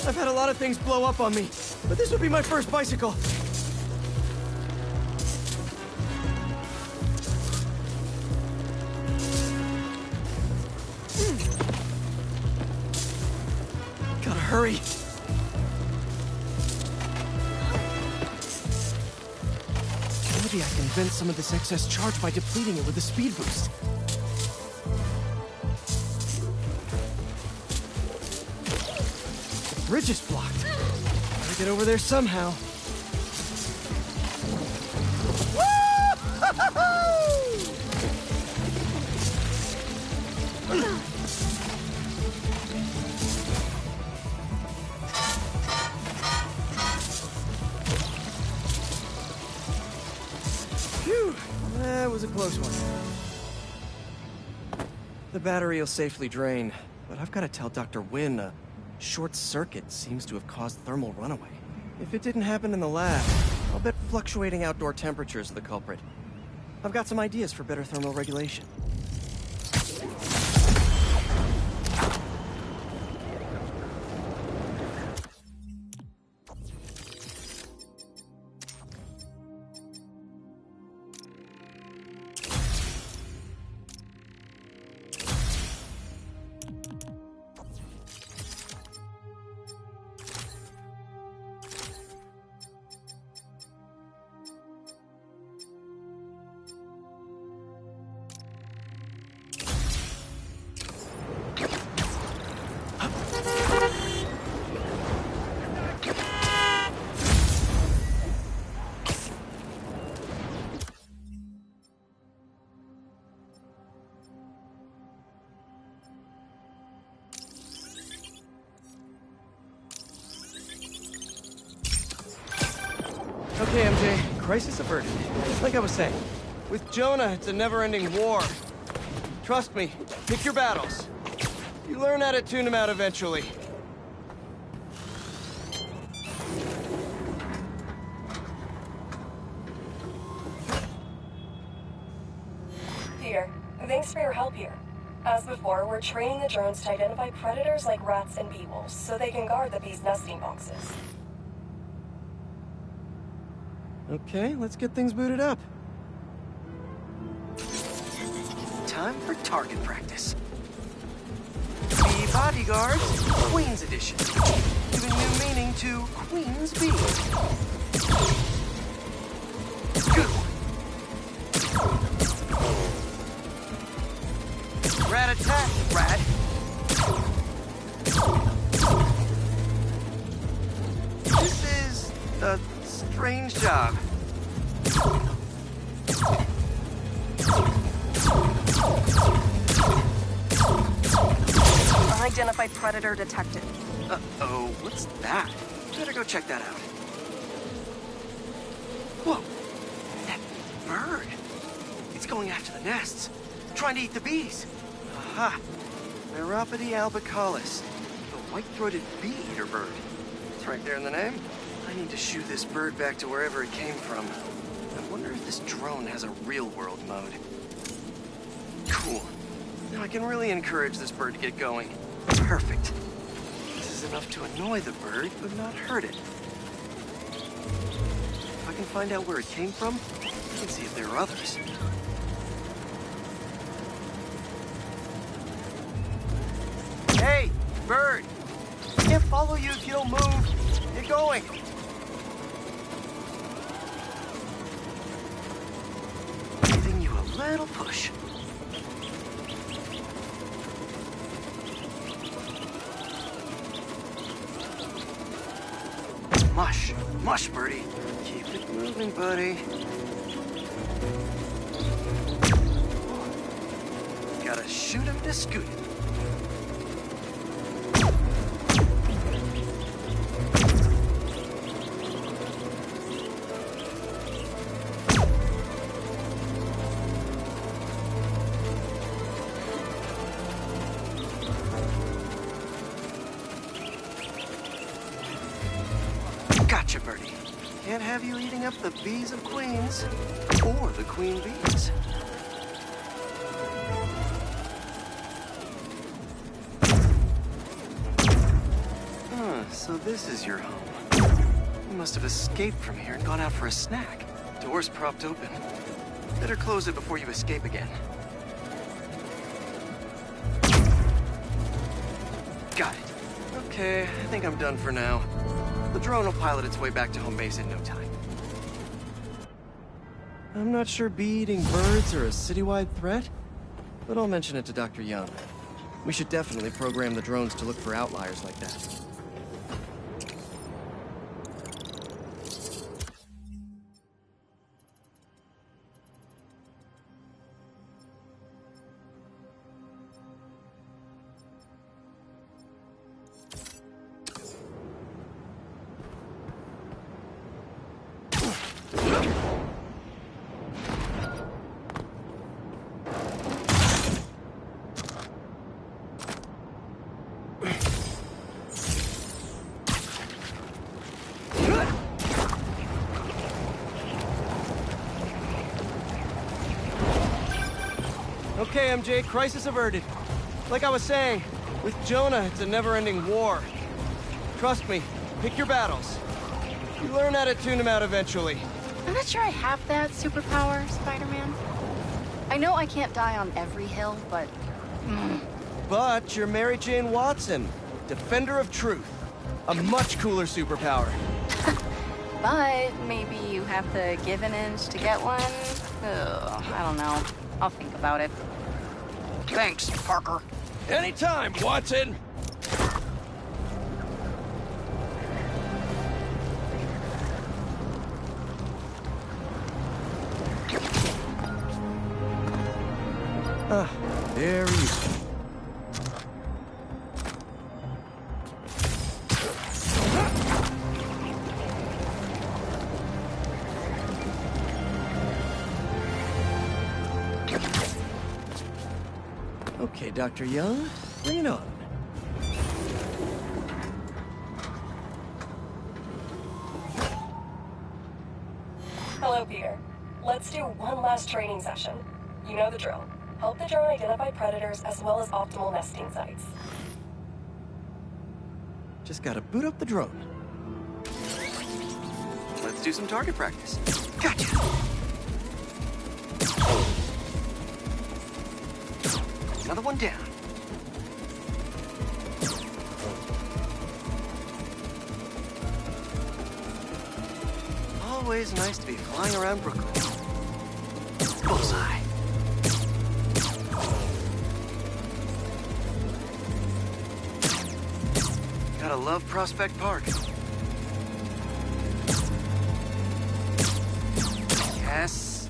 I've had a lot of things blow up on me, but this would be my first bicycle. Gotta hurry. Maybe I can vent some of this excess charge by depleting it with a speed boost. The bridge is blocked. Gotta get over there somehow. Phew, that was a close one. The battery will safely drain, but I've got to tell Dr. Wynn a short circuit seems to have caused thermal runaway. If it didn't happen in the lab, I'll bet fluctuating outdoor temperatures are the culprit. I've got some ideas for better thermal regulation. Okay, MJ. Crisis averted. Like I was saying, with Jonah, it's a never-ending war. Trust me, pick your battles. You learn how to tune them out eventually. Peter, thanks for your help here. As before, we're training the drones to identify predators like rats and bee-wolves, so they can guard the bees' nesting boxes. Okay, let's get things booted up. Time for target practice. Bee Bodyguard, Queen's Edition. Giving new meaning to Queen's Bee. Good one. that attached, Brad. This is a strange job. Unidentified predator detected. Uh-oh, what's that? Better go check that out. Whoa, that bird. It's going after the nests, trying to eat the bees. Aha, Neuropody albicollis, the white-throated bee-eater bird. It's right there in the name. I need to shoo this bird back to wherever it came from. I wonder if this drone has a real-world mode. Cool. Now I can really encourage this bird to get going. Perfect. This is enough to annoy the bird, but not hurt it. If I can find out where it came from, I can see if there are others. Hey, bird! I can't follow you if you don't move. Get going. Giving you a little push. Mush. Mush, birdie. Keep it moving, buddy. Gotta shoot him to scoot him. Gotcha, birdie. Can't have you eating up the bees of queens, or the queen bees. So this is your home. You must have escaped from here and gone out for a snack. Door's propped open. Better close it before you escape again. Got it. Okay, I think I'm done for now. The drone will pilot its way back to home base in no time. I'm not sure bee-eating birds are a citywide threat, but I'll mention it to Dr. Young. We should definitely program the drones to look for outliers like that. Okay, MJ, crisis averted. Like I was saying, with Jonah, it's a never-ending war. Trust me, pick your battles. You learn how to tune them out eventually. I'm not sure I have that superpower, Spider-Man. I know I can't die on every hill, but... But you're Mary Jane Watson, Defender of Truth. A much cooler superpower. But maybe you have to give an inch to get one? Ugh, I don't know. I'll think about it. Thanks, Parker. Anytime, Watson! There you go. Okay, Dr. Young, bring it on. Hello, Peter. Let's do one last training session. You know the drill. Help the drone identify predators as well as optimal nesting sites. Just gotta boot up the drone. Let's do some target practice. Gotcha! Another one down. Always nice to be flying around Brooklyn. Bullseye. love Prospect Park. Yes.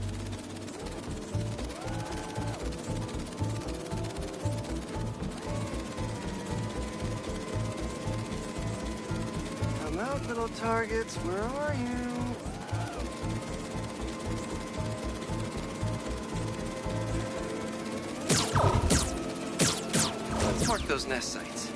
Come out, little targets. Where are you? Let's mark those nest sites.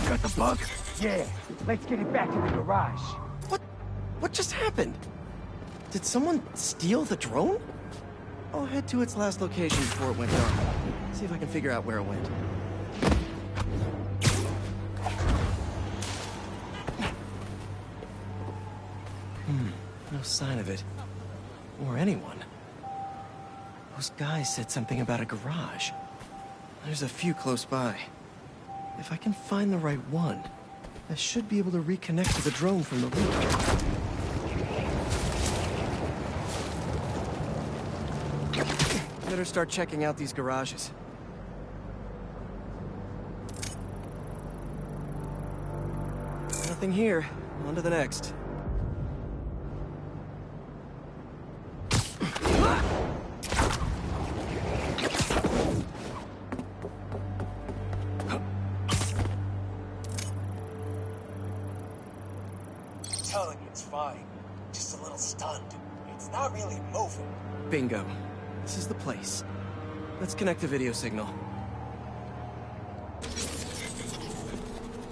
Got the bug? Yeah. Let's get it back in the garage. What just happened? Did someone steal the drone? I'll head to its last location before it went dark. See if I can figure out where it went. No sign of it. Or anyone. Those guys said something about a garage. There's a few close by. If I can find the right one, I should be able to reconnect to the drone from the roof. Better start checking out these garages. Nothing here. On to the next. Telling you it's fine. Just a little stunned. It's not really moving. Bingo. This is the place. Let's connect the video signal.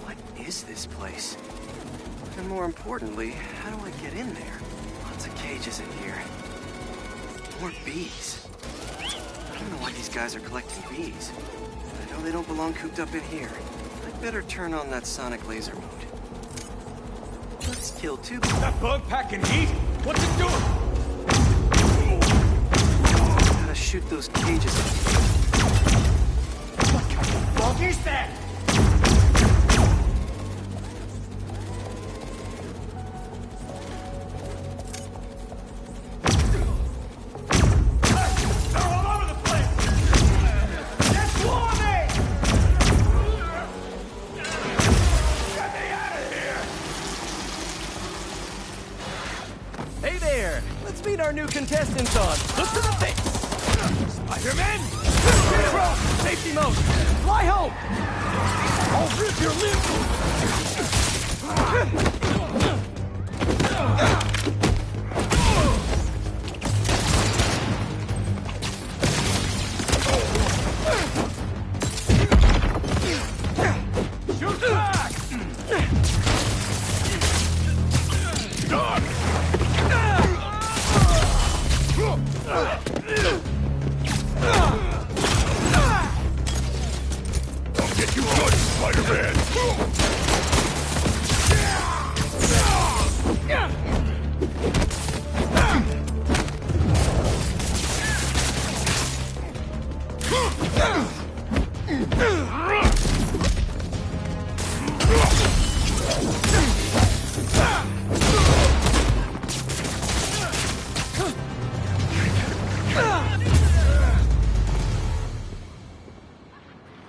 What is this place? And more importantly, how do I get in there? Lots of cages in here. More bees. I don't know why these guys are collecting bees. I know they don't belong cooped up in here. I'd better turn on that sonic laser mode. Let's kill two. That bug packing heat? What's it doing? Gotta shoot those cages. What kind of bug is that? They're all over the place! They're swarming! Get me out of here! Hey there! Let's meet our new contestants on Look to the Face! Spider-Man! Hero! Safety mode! Fly home! I'll rip your Shoot back! I'll get you good, Spider-Man!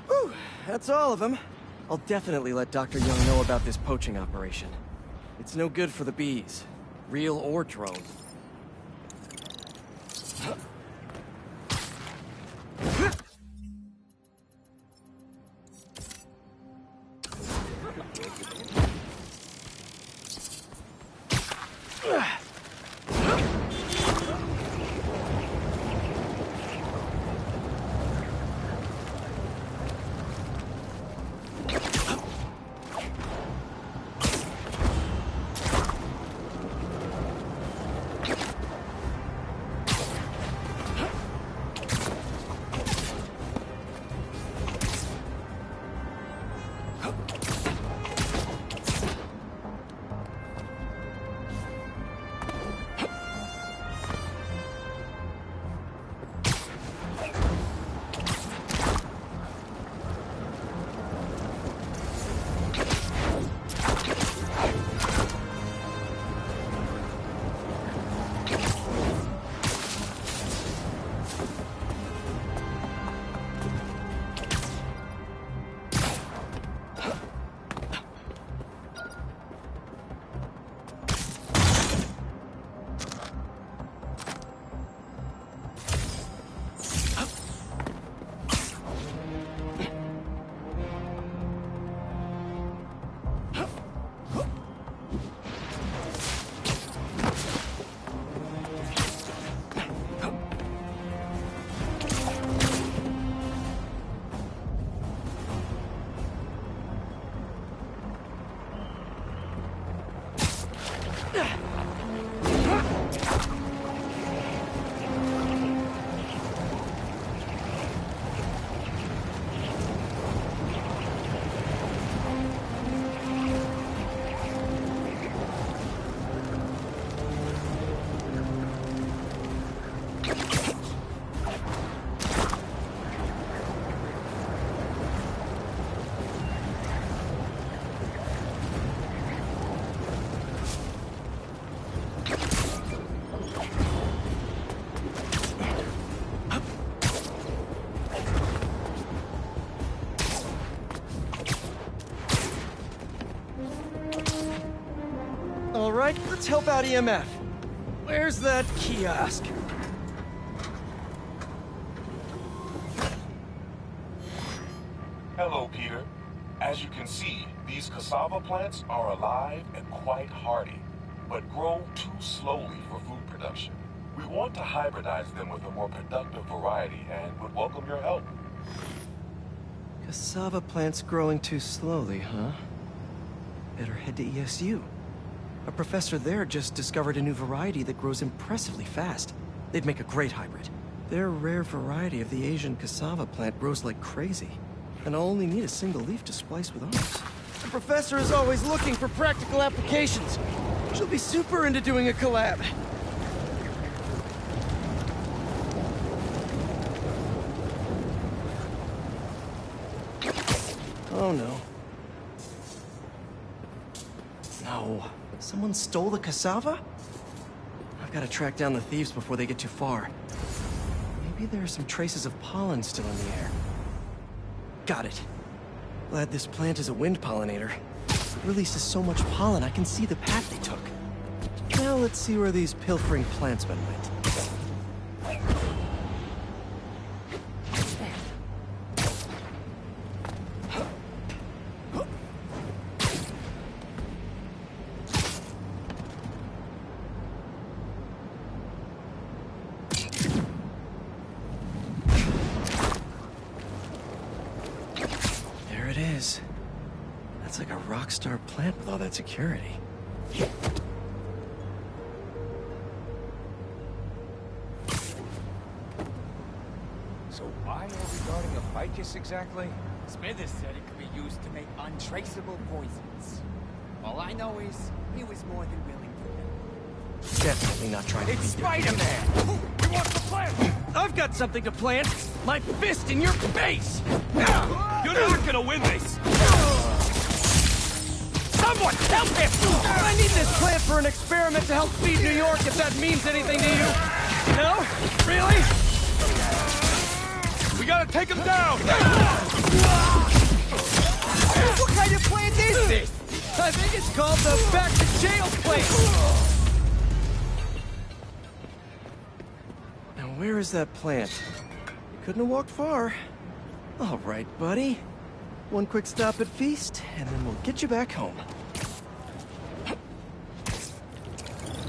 Whew, that's all of them. I'll definitely let Dr. Young know about this poaching operation. It's no good for the bees, real or drone. right, let's help out EMF. Where's that kiosk? Hello, Peter. As you can see, these cassava plants are alive and quite hardy, but grow too slowly for food production. We want to hybridize them with a more productive variety and would welcome your help. Cassava plants growing too slowly, huh? Better head to ESU. A professor there just discovered a new variety that grows impressively fast. They'd make a great hybrid. Their rare variety of the Asian cassava plant grows like crazy, and I'll only need a single leaf to splice with ours. The professor is always looking for practical applications. She'll be super into doing a collab. Oh no. No. Someone stole the cassava? I've got to track down the thieves before they get too far. Maybe there are some traces of pollen still in the air. Got it. Glad this plant is a wind pollinator. It releases so much pollen I can see the path they took. Now let's see where these pilfering plantsmen went. That's like a rock star plant with all that security. So why are we guarding a ficus exactly? Smithers said it could be used to make untraceable poisons. All I know is he was more than willing to. Definitely not trying to It's beat their Spider-Man! He wants to plant! I've got something to plant! My fist in your face! You're not gonna win this! Someone help him! I need this plant for an experiment to help feed New York, if that means anything to you. No? Really? We gotta take him down! What kind of plant is this? I think it's called the back to jail plant. Now where is that plant? You couldn't have walked far. All right, buddy. One quick stop at Feast, and then we'll get you back home.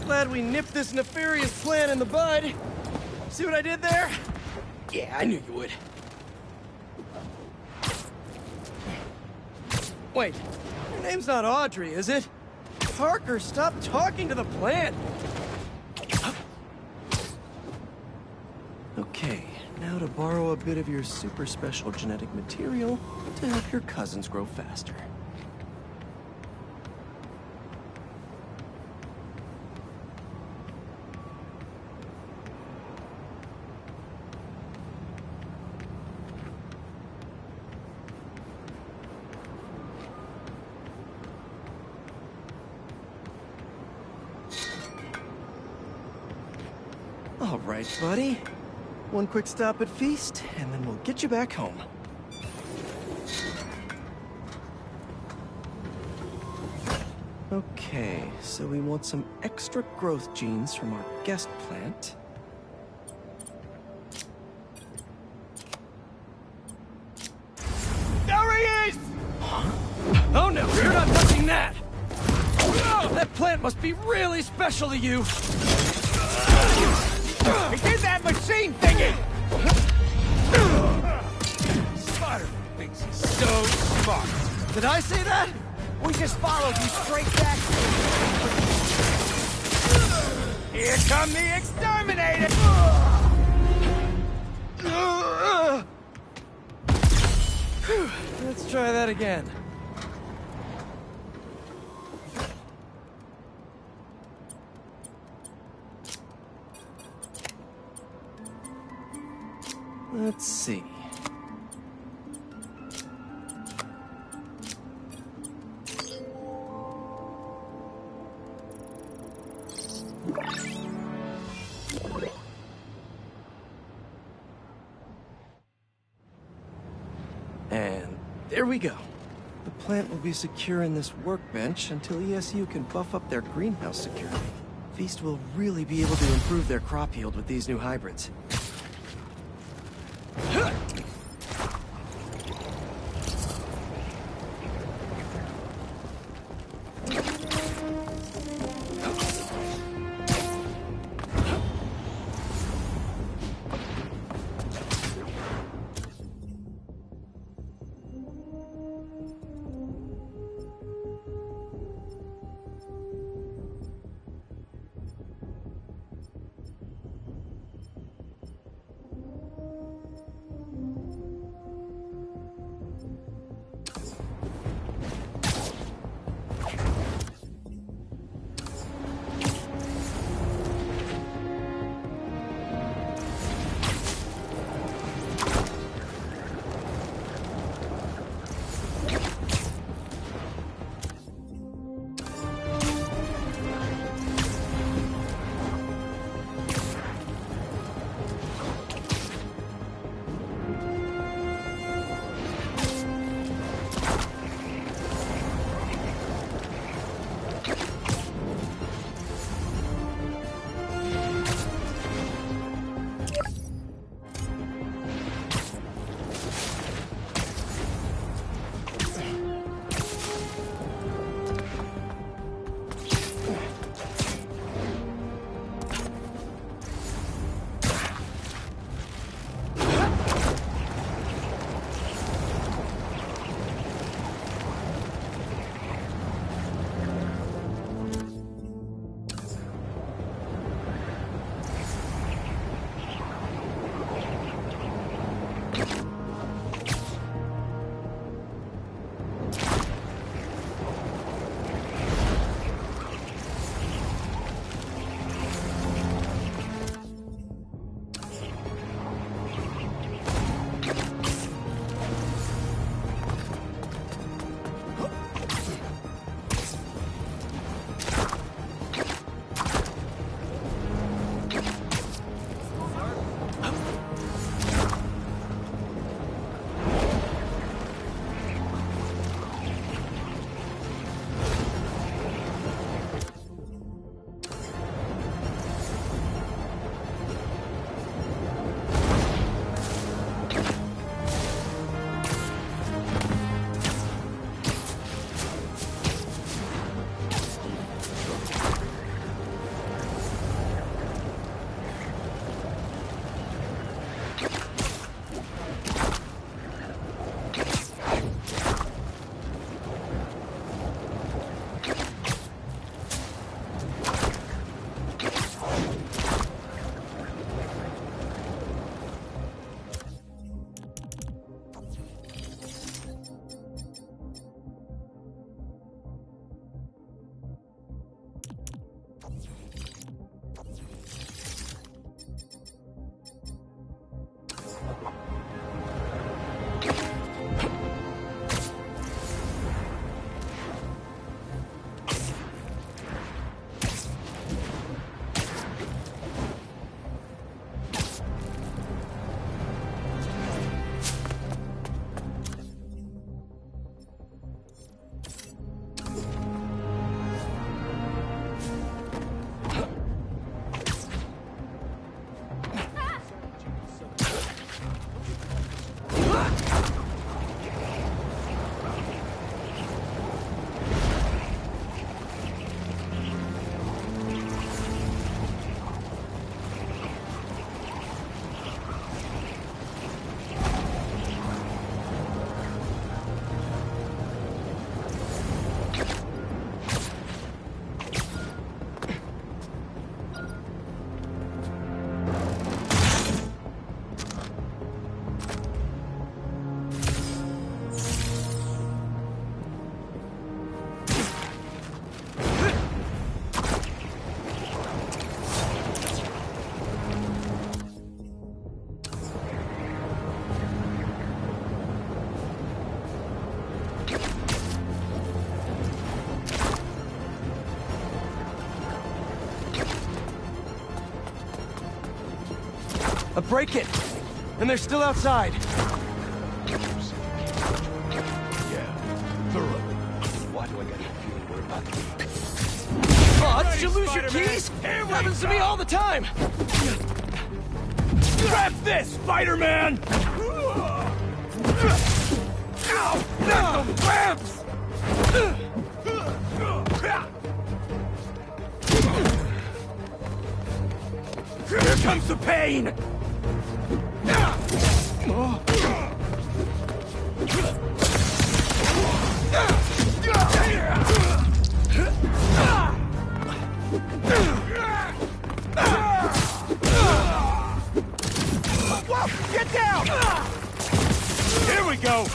Glad we nipped this nefarious plan in the bud. See what I did there? Yeah, I knew you would. Wait, your name's not Audrey, is it? Parker, stop talking to the plant! Okay, now to borrow a bit of your super special genetic material to help your cousins grow faster. All right, buddy. One quick stop at Feast, and then we'll get you back home. Okay, so we want some extra growth genes from our guest plant. There he is! Oh no, you're not touching that! That plant must be really special to you! He did that machine thingy! Spider thinks he's so smart. Did I say that? We just followed you straight back. Here come the exterminator! Let's try that again. Let's see. And there we go. The plant will be secure in this workbench until ESU can buff up their greenhouse security. Feast will really be able to improve their crop yield with these new hybrids. Break it! And they're still outside. Yeah. The Aw, did you lose your keys? Happens to me all the time! Grab this, Spider-Man! Ow! That's the cramps! Here comes the pain! Whoa! Get down! Here we go!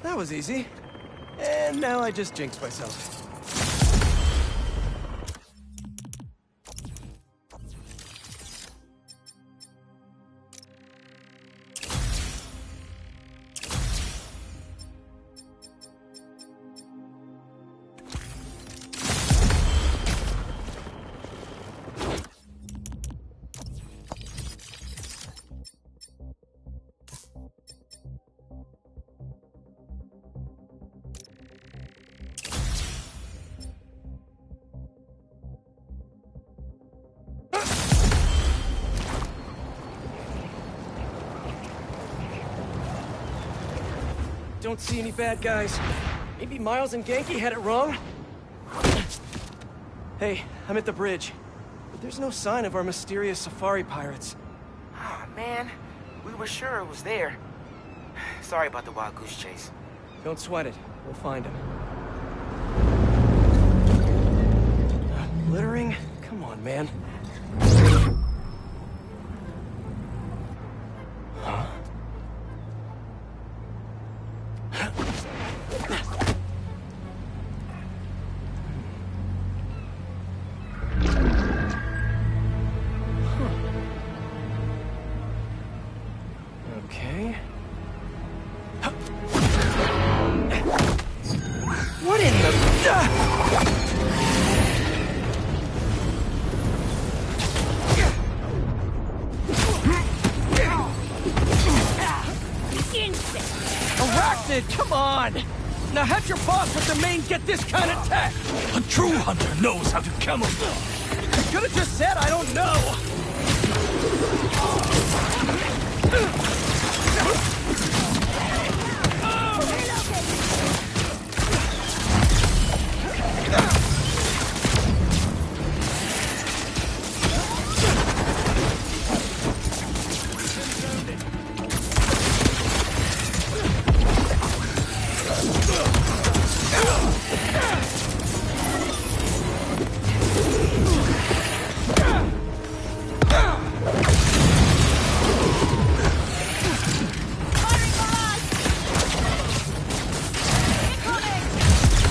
That was easy. And now I just jinxed myself. Don't see any bad guys. Maybe Miles and Genki had it wrong? Hey, I'm at the bridge. But there's no sign of our mysterious safari pirates. Oh, man. We were sure it was there. Sorry about the wild goose chase. Don't sweat it. We'll find him. Littering? Come on, man. Huh? Okay. What in the... Arachnid, come on! Now have your boss with the main get this kind of tech! A true hunter knows how to camouflage. You could have just said I don't know!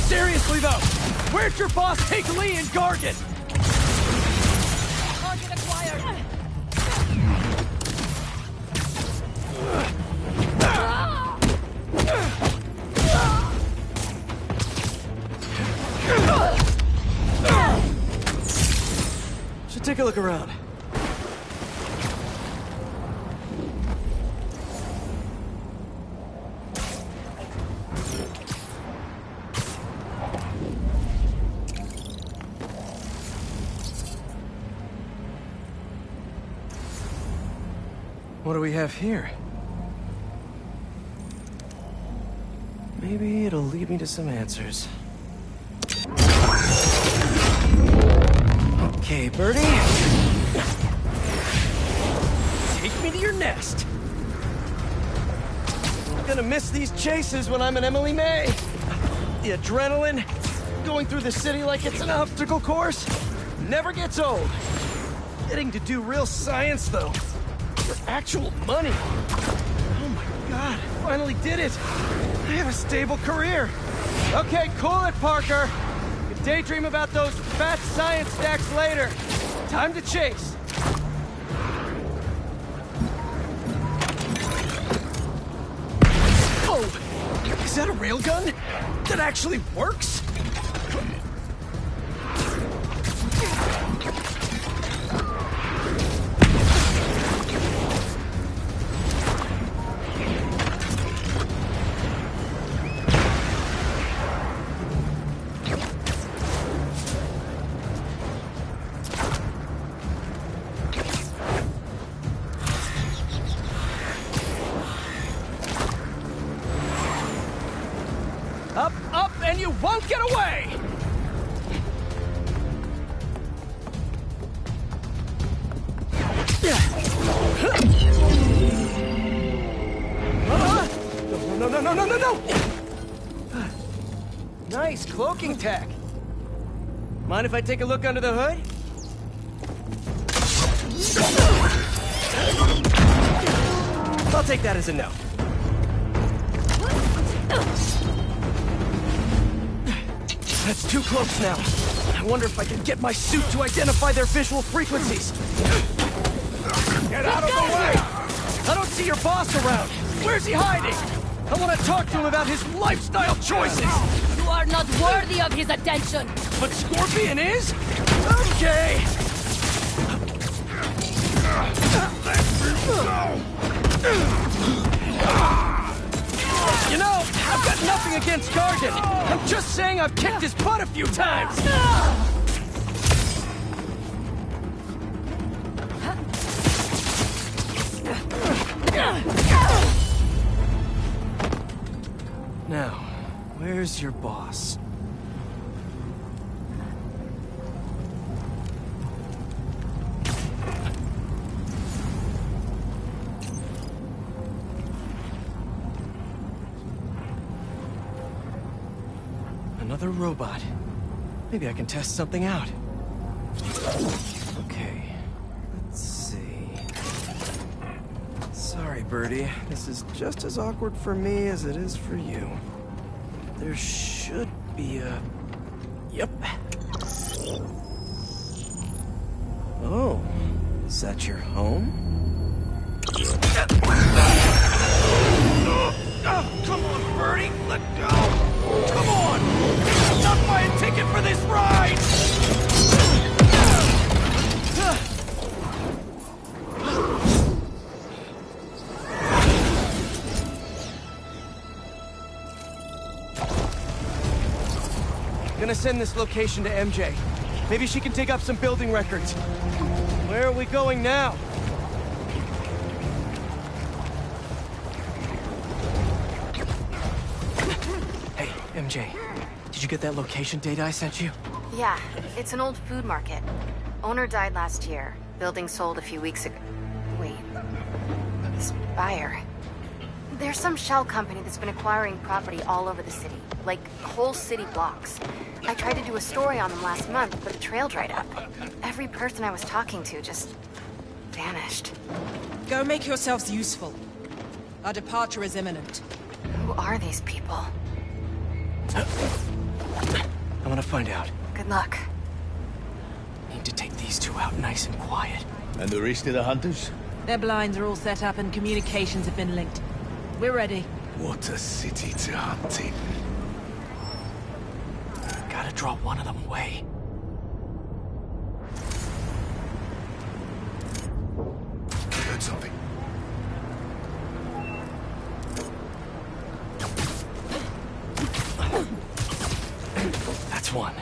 Seriously though, where'd your boss take Lee and Gargan? Target acquired. Should take a look around. What do we have here? Maybe it'll lead me to some answers. Okay, Birdie. Take me to your nest. I'm gonna miss these chases when I'm an Emily May. The adrenaline, going through the city like it's an obstacle course, never gets old. Getting to do real science, though. For actual money. Oh my God, finally did it. I have a stable career. Okay, cool it, Parker. You can daydream about those fat science stacks later. Time to chase. Oh, is that a railgun? That actually works? Nice cloaking tech. Mind if I take a look under the hood? I'll take that as a no. That's too close now. I wonder if I can get my suit to identify their visual frequencies. Get out of the way! I don't see your boss around. Where's he hiding? I want to talk to him about his lifestyle choices. You are not worthy of his attention. But Scorpion is? Okay. You know, I've got nothing against Gargan. I'm just saying I've kicked his butt a few times. Now, where's your boss? Another robot. Maybe I can test something out. Okay, let's see. Sorry, Birdie. This is just as awkward for me as it is for you. There should be a... Yep. Oh, is that your home? Oh, come on, Birdie! Let go! Come on! I'm not buying a ticket for this ride! Gonna send this location to MJ. Maybe she can dig up some building records. Where are we going now? Hey, MJ. Did you get that location data I sent you? Yeah, it's an old food market. Owner died last year. Building sold a few weeks ago. Wait. This buyer. There's some shell company that's been acquiring property all over the city. Like, whole city blocks. I tried to do a story on them last month, but the trail dried up. Every person I was talking to just... vanished. Go make yourselves useful. Our departure is imminent. Who are these people? I'm gonna find out. Good luck. Need to take these two out nice and quiet. And the rest of the hunters? Their blinds are all set up and communications have been linked. We're ready. What a city to hunt in. Gotta draw one of them away. I heard something. That's one.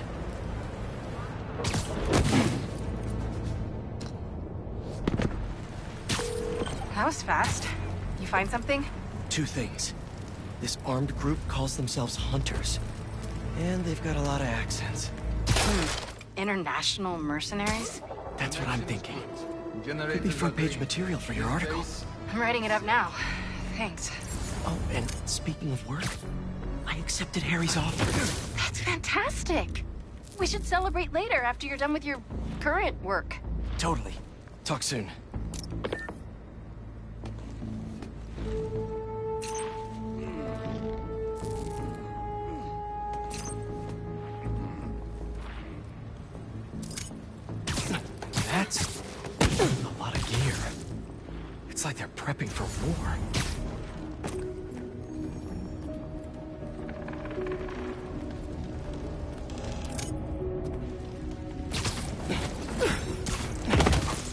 That was fast. You find something? Two things. This armed group calls themselves Hunters. And they've got a lot of accents. International mercenaries? That's what I'm thinking. Could be front-page material for your article. I'm writing it up now. Thanks. Oh, and speaking of work, I accepted Harry's offer. That's fantastic. We should celebrate later after you're done with your current work. Totally. Talk soon. That's a lot of gear. It's like they're prepping for war.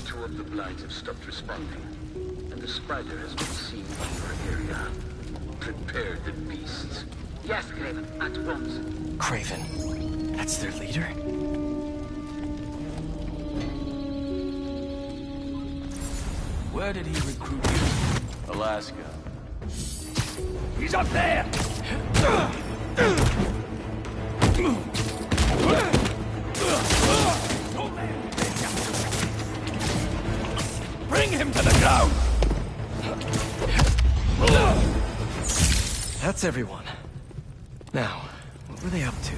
Two of the blinds have stopped responding, and the spider has been seen in your area. Prepare the beasts. Yes, Craven, at once. Craven. That's their leader? Where did he recruit you? Alaska. He's up there! Bring him to the ground! That's everyone. Now, what were they up to?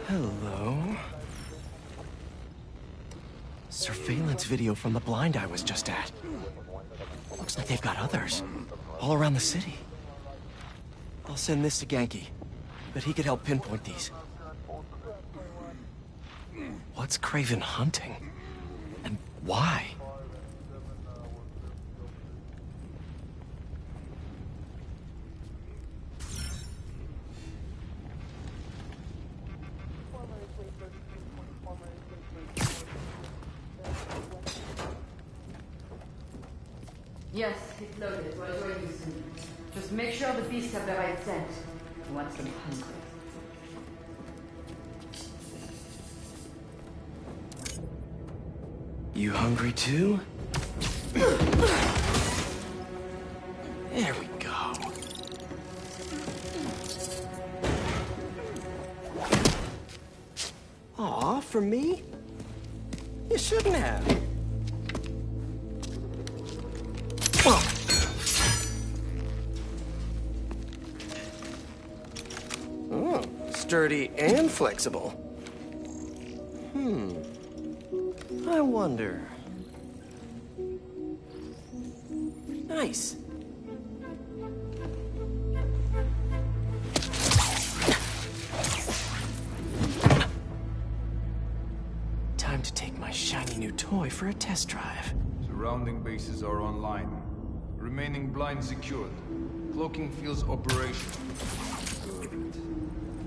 Hello? Surveillance video from the blind I was just at. Looks like they've got others. All around the city. I'll send this to Genki. Bet he could help pinpoint these. What's Craven hunting? And why? Yes, it's loaded. What are you using? Just make sure the beasts have the right scent. You want them hungry. You hungry too? There we go. Aw, for me? You shouldn't have. Oh, sturdy and flexible. I wonder. Nice. Time to take my shiny new toy for a test drive. Surrounding bases are online. Remaining blind secured. Cloaking fields operational. Good.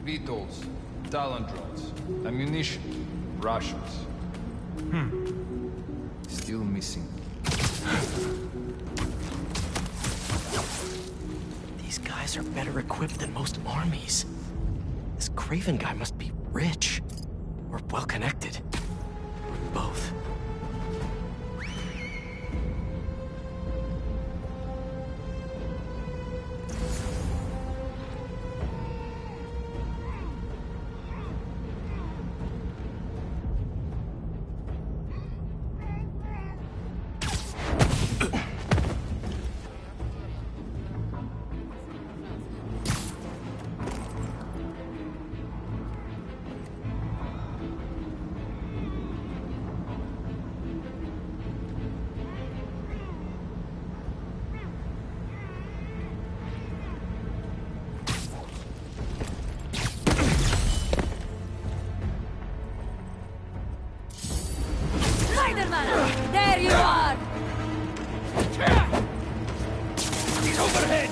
VTOLs, Talon drones, ammunition, rations. Still missing. These guys are better equipped than most armies. This Craven guy must be rich. Or well-connected. Or both. There you are! He's overhead!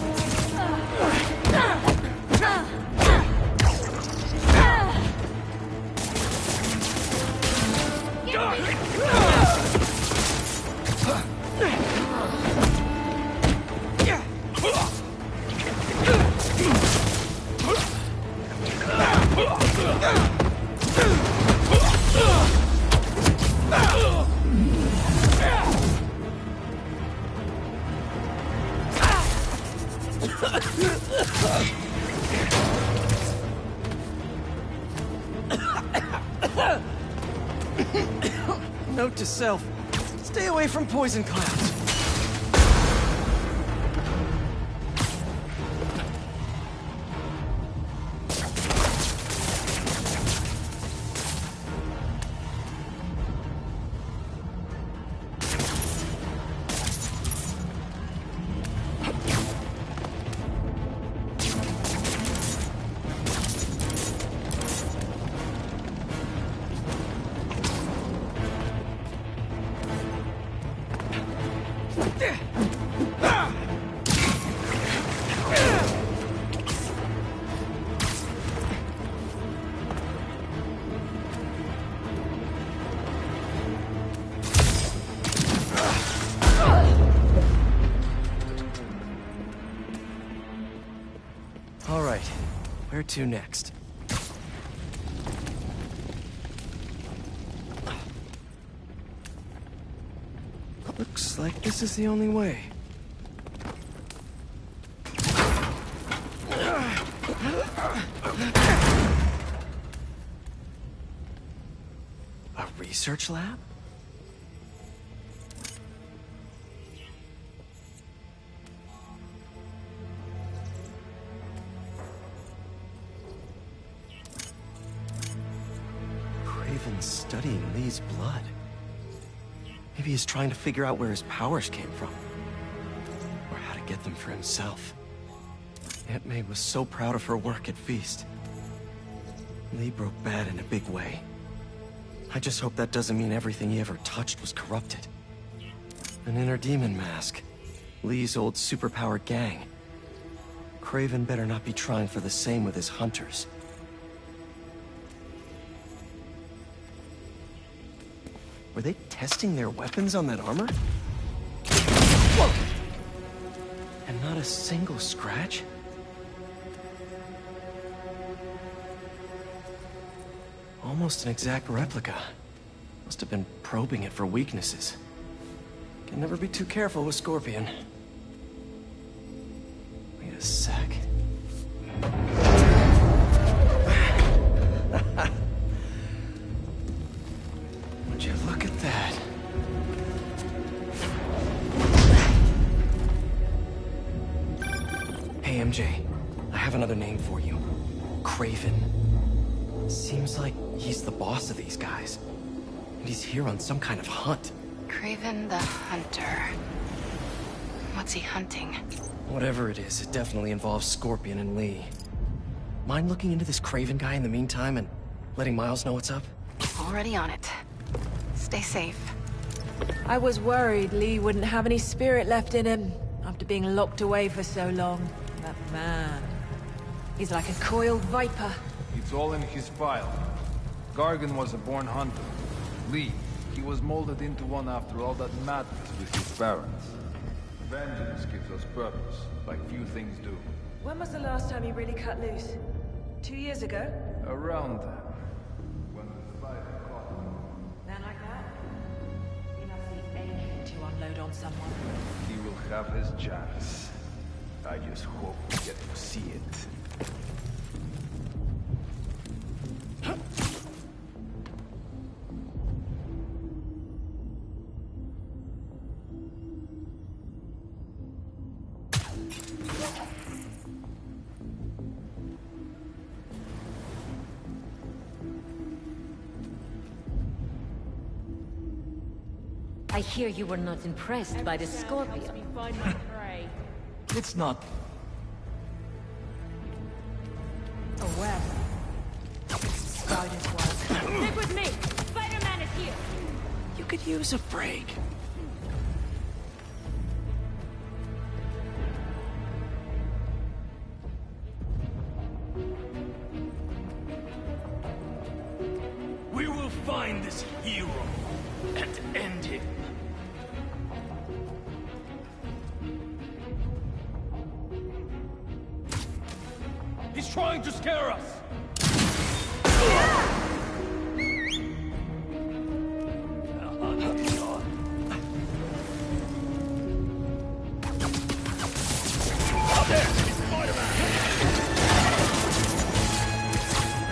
Note to self, stay away from poison clouds. All right, where to next? Looks like this is the only way. A research lab? been studying Lee's blood. Maybe he's trying to figure out where his powers came from. Or how to get them for himself. Aunt May was so proud of her work at Feast. Lee broke bad in a big way. I just hope that doesn't mean everything he ever touched was corrupted. An inner demon mask. Lee's old superpowered gang. Craven better not be trying for the same with his hunters. Were they testing their weapons on that armor? Whoa! And not a single scratch? Almost an exact replica. Must have been probing it for weaknesses. Can never be too careful with Scorpion. Wait a sec. Would you look at that? Hey, MJ. I have another name for you. Craven. Seems like he's the boss of these guys. And he's here on some kind of hunt. Craven the Hunter. What's he hunting? Whatever it is, it definitely involves Scorpion and Lee. Mind looking into this Craven guy in the meantime and letting Miles know what's up? Already on it. Stay safe. I was worried Lee wouldn't have any spirit left in him after being locked away for so long. That man. He's like a coiled viper. It's all in his file. Gargan was a born hunter. Lee, he was molded into one after all that madness with his parents. Vengeance gives us purpose, like few things do. When was the last time you really cut loose? 2 years ago? Around then, when the spider caught him. Man like that? He must be aching to unload on someone. He will have his chance. I just hope we get to see it. I hear you were not impressed by the Scorpion. It's not. A web. Spider's work. Stick with me! Spider-Man is here! You could use a break. We will find this hero and end him. He's trying to scare us!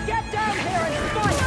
Get down here and fight!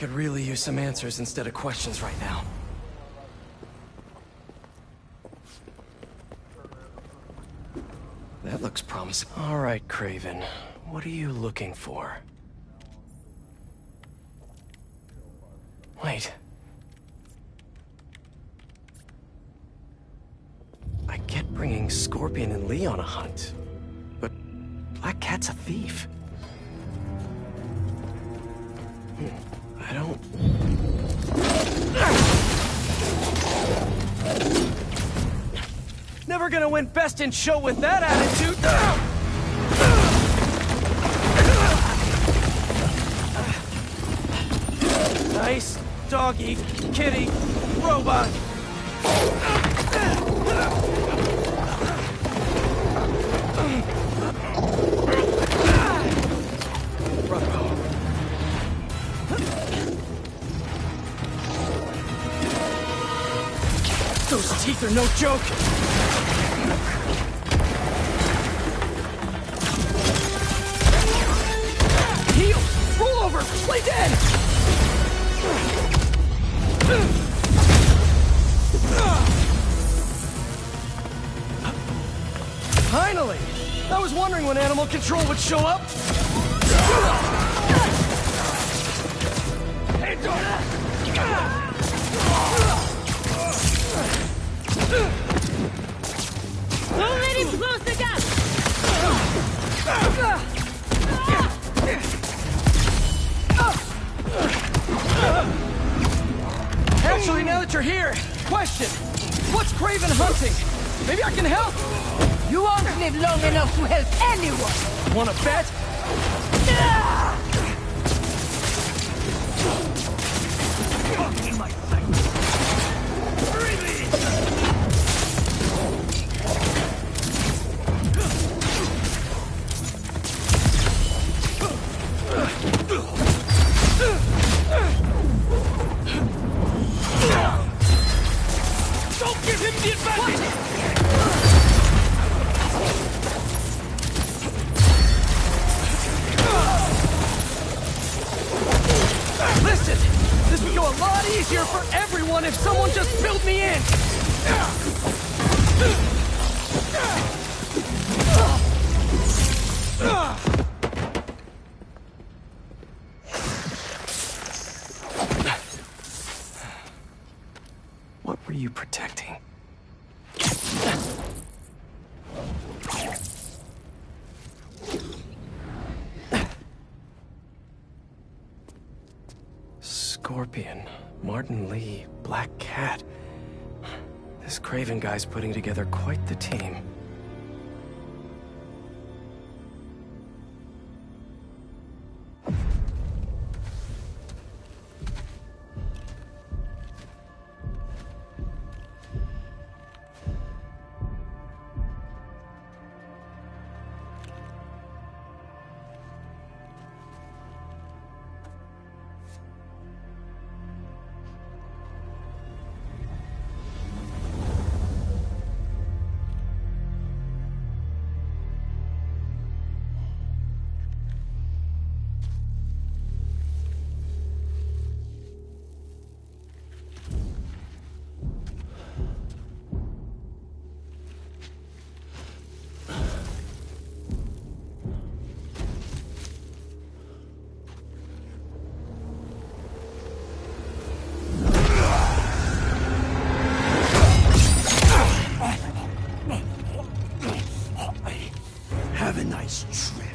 could really use some answers instead of questions right now. That looks promising. All right, Craven. What are you looking for? Wait. I get bringing Scorpion and Lee on a hunt, but Black Cat's a thief. I don't... Never gonna win best in show with that attitude! Nice doggy, kitty, robot. Those teeth are no joke! Heal! Roll over! Play dead! Finally! I was wondering when animal control would show up! Hands on! Don't let him close the gap! Actually, now that you're here, question. What's Craven hunting? Maybe I can help? You won't live long enough to help anyone! Wanna bet? In my sight. Don't give him the advantage! Listen! This would go a lot easier for everyone if someone just filled me in! What were you protecting? Scorpion, Martin Lee, Black Cat. This Craven guy's putting together quite the team. Have a nice trip.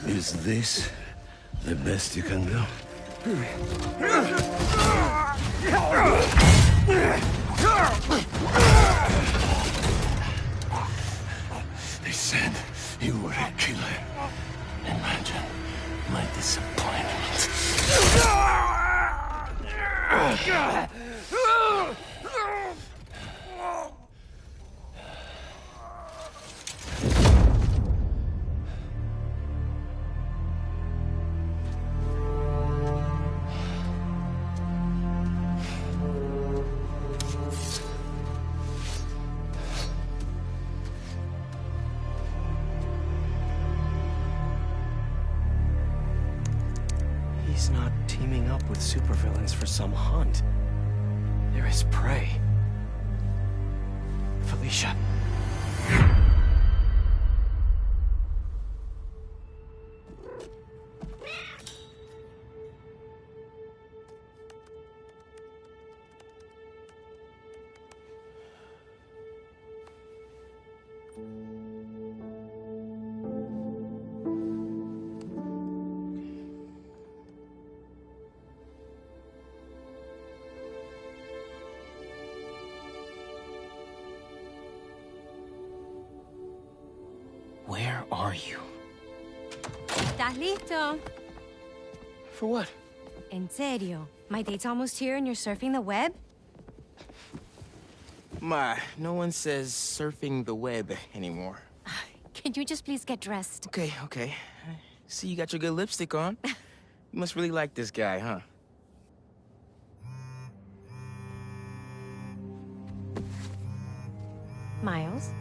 Is this the best you can do? They said you were a killer. Imagine my disappointment. He's not teaming up with supervillains for some hunt. They're his prey. Felicia. Where are you? ¿Estás listo? For what? En serio. My date's almost here and you're surfing the web? Ma, no one says surfing the web anymore. Can you just please get dressed? Okay, okay. See, you got your good lipstick on. You must really like this guy, huh? Miles?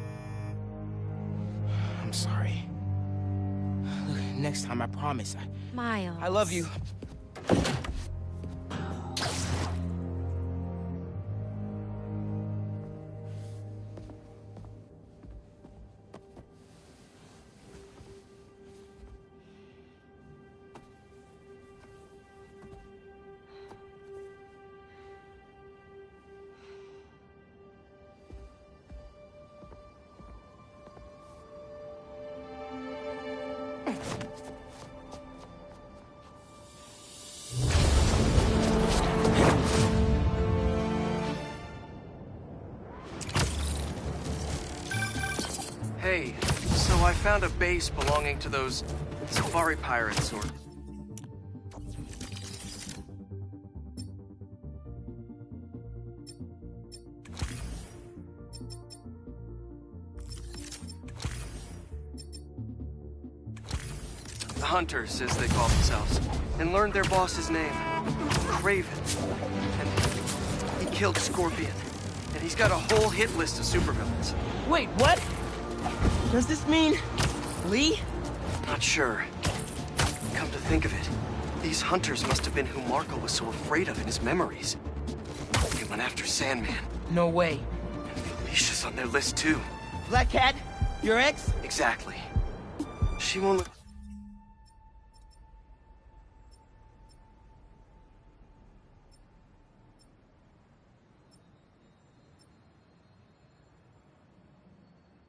I'm sorry. Look, next time, I promise. Miles. I love you. Hey, so I found a base belonging to those safari pirates, or... the Hunters, as they call themselves, and learned their boss's name, Craven. And he killed Scorpion. And he's got a whole hit list of supervillains. Wait, what? Does this mean Lee? Not sure. Come to think of it, these hunters must have been who Marco was so afraid of in his memories. They went after Sandman. No way. And Felicia's on their list too. Black Cat? Your ex? Exactly. She won't look...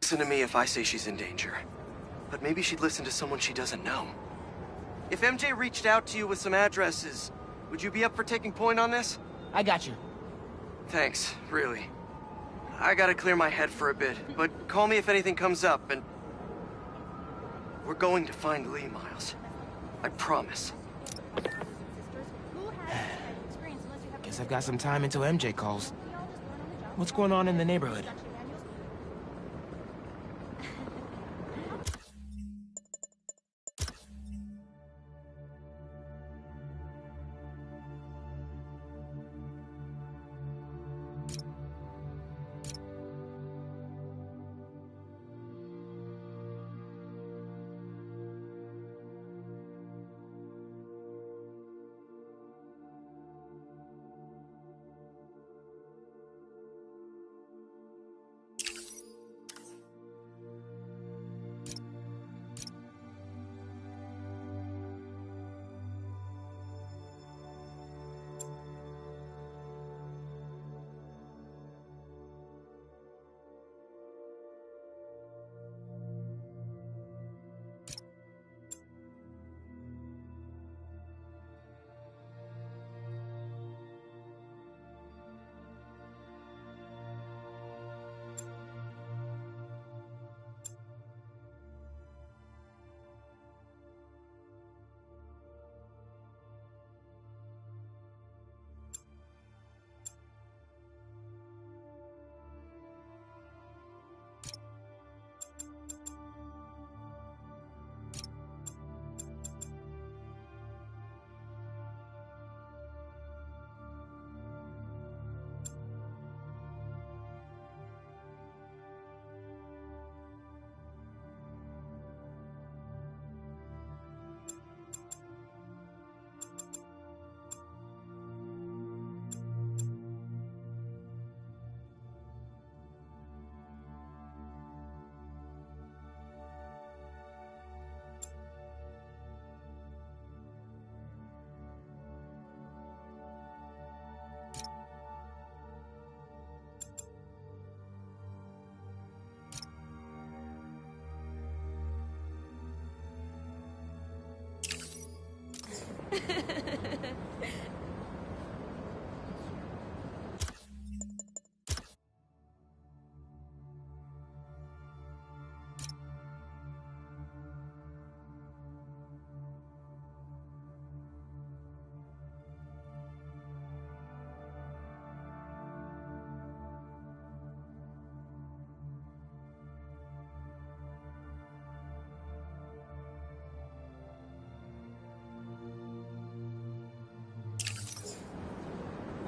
Listen to me if I say she's in danger. But maybe she'd listen to someone she doesn't know. If MJ reached out to you with some addresses, would you be up for taking point on this? I got you. Thanks, really. I gotta clear my head for a bit, but call me if anything comes up, and... we're going to find Lee, Miles. I promise. Guess I've got some time until MJ calls. What's going on in the neighborhood?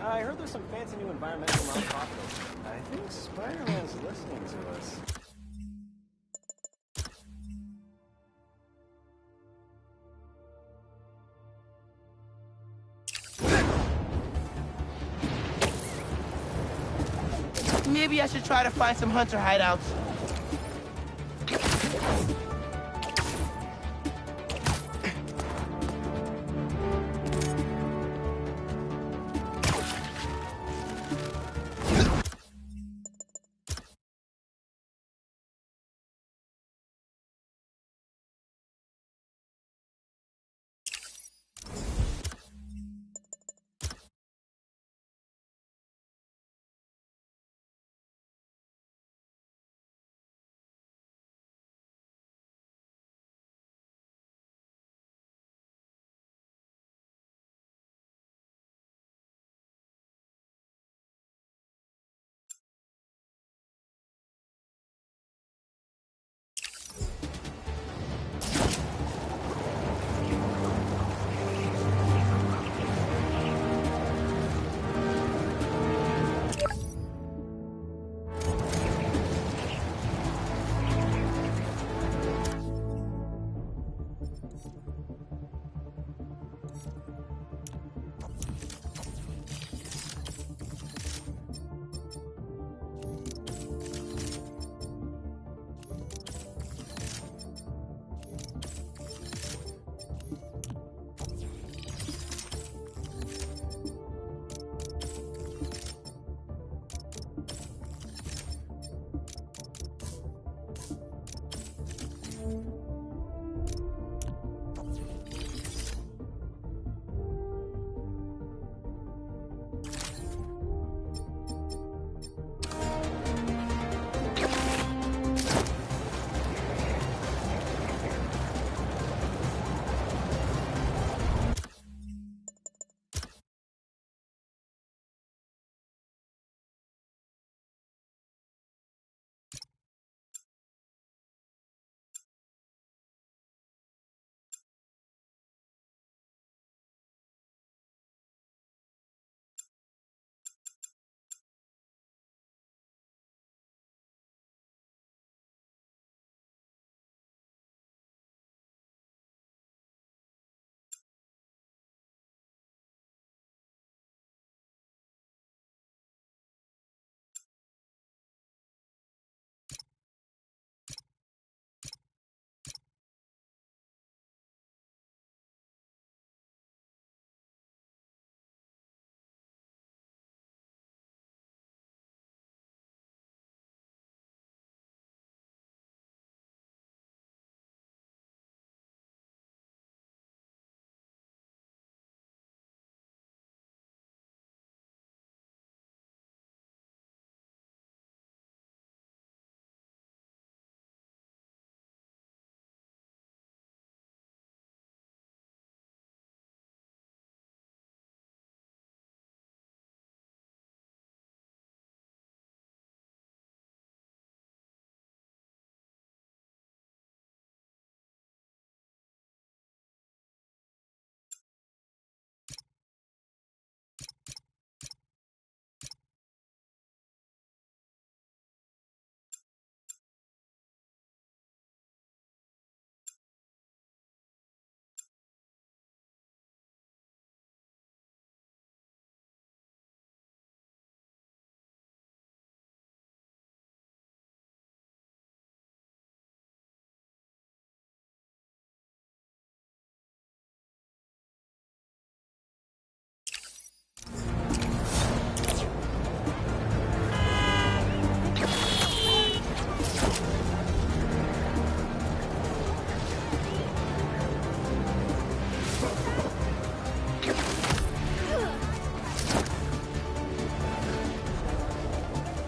I heard there's some fancy new environmental nonprofit. I think Spider-Man's listening to us. Maybe I should try to find some hunter hideouts.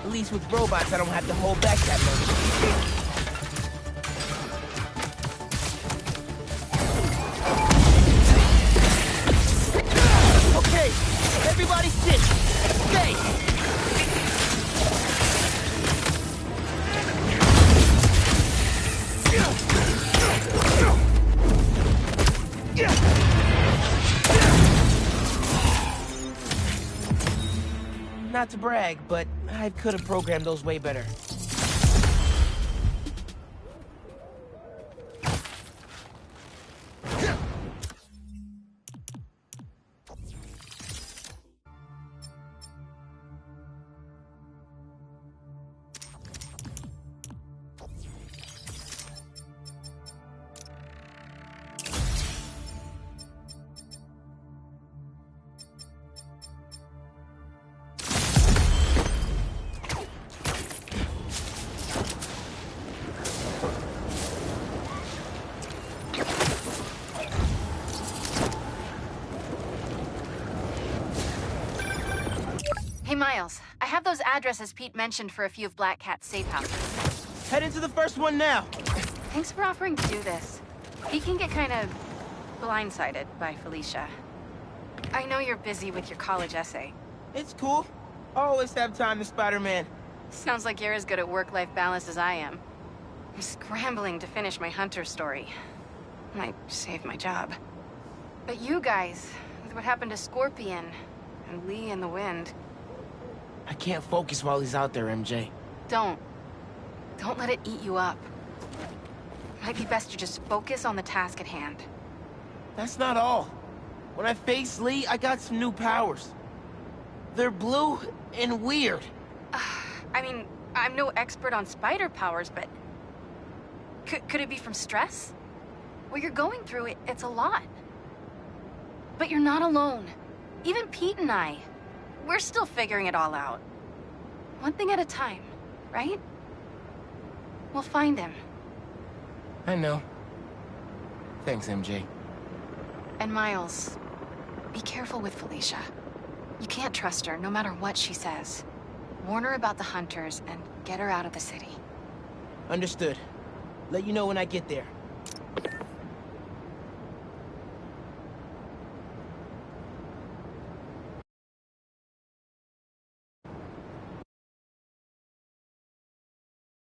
At least with robots, I don't have to hold back that much. Okay, everybody sit. Stay. Not to brag, but I could have programmed those way better. Hey, Miles. I have those addresses Pete mentioned for a few of Black Cat's safe houses. Head into the first one now. Thanks for offering to do this. He can get kind of blindsided by Felicia. I know you're busy with your college essay. It's cool. Always have time to Spider-Man. Sounds like you're as good at work-life balance as I am. I'm scrambling to finish my Hunter story. Might save my job. But you guys, with what happened to Scorpion and Lee in the Wind... I can't focus while he's out there, MJ. Don't let it eat you up. Might be best to just focus on the task at hand. That's not all. When I faced Lee, I got some new powers. They're blue and weird. I mean, I'm no expert on spider powers, but... Could it be from stress? What you're going through, it's a lot. But you're not alone. Even Pete and I, we're still figuring it all out. One thing at a time, right? We'll find him. I know. Thanks, MJ. And Miles, be careful with Felicia. You can't trust her, no matter what she says. Warn her about the Hunters and get her out of the city. Understood. Let you know when I get there.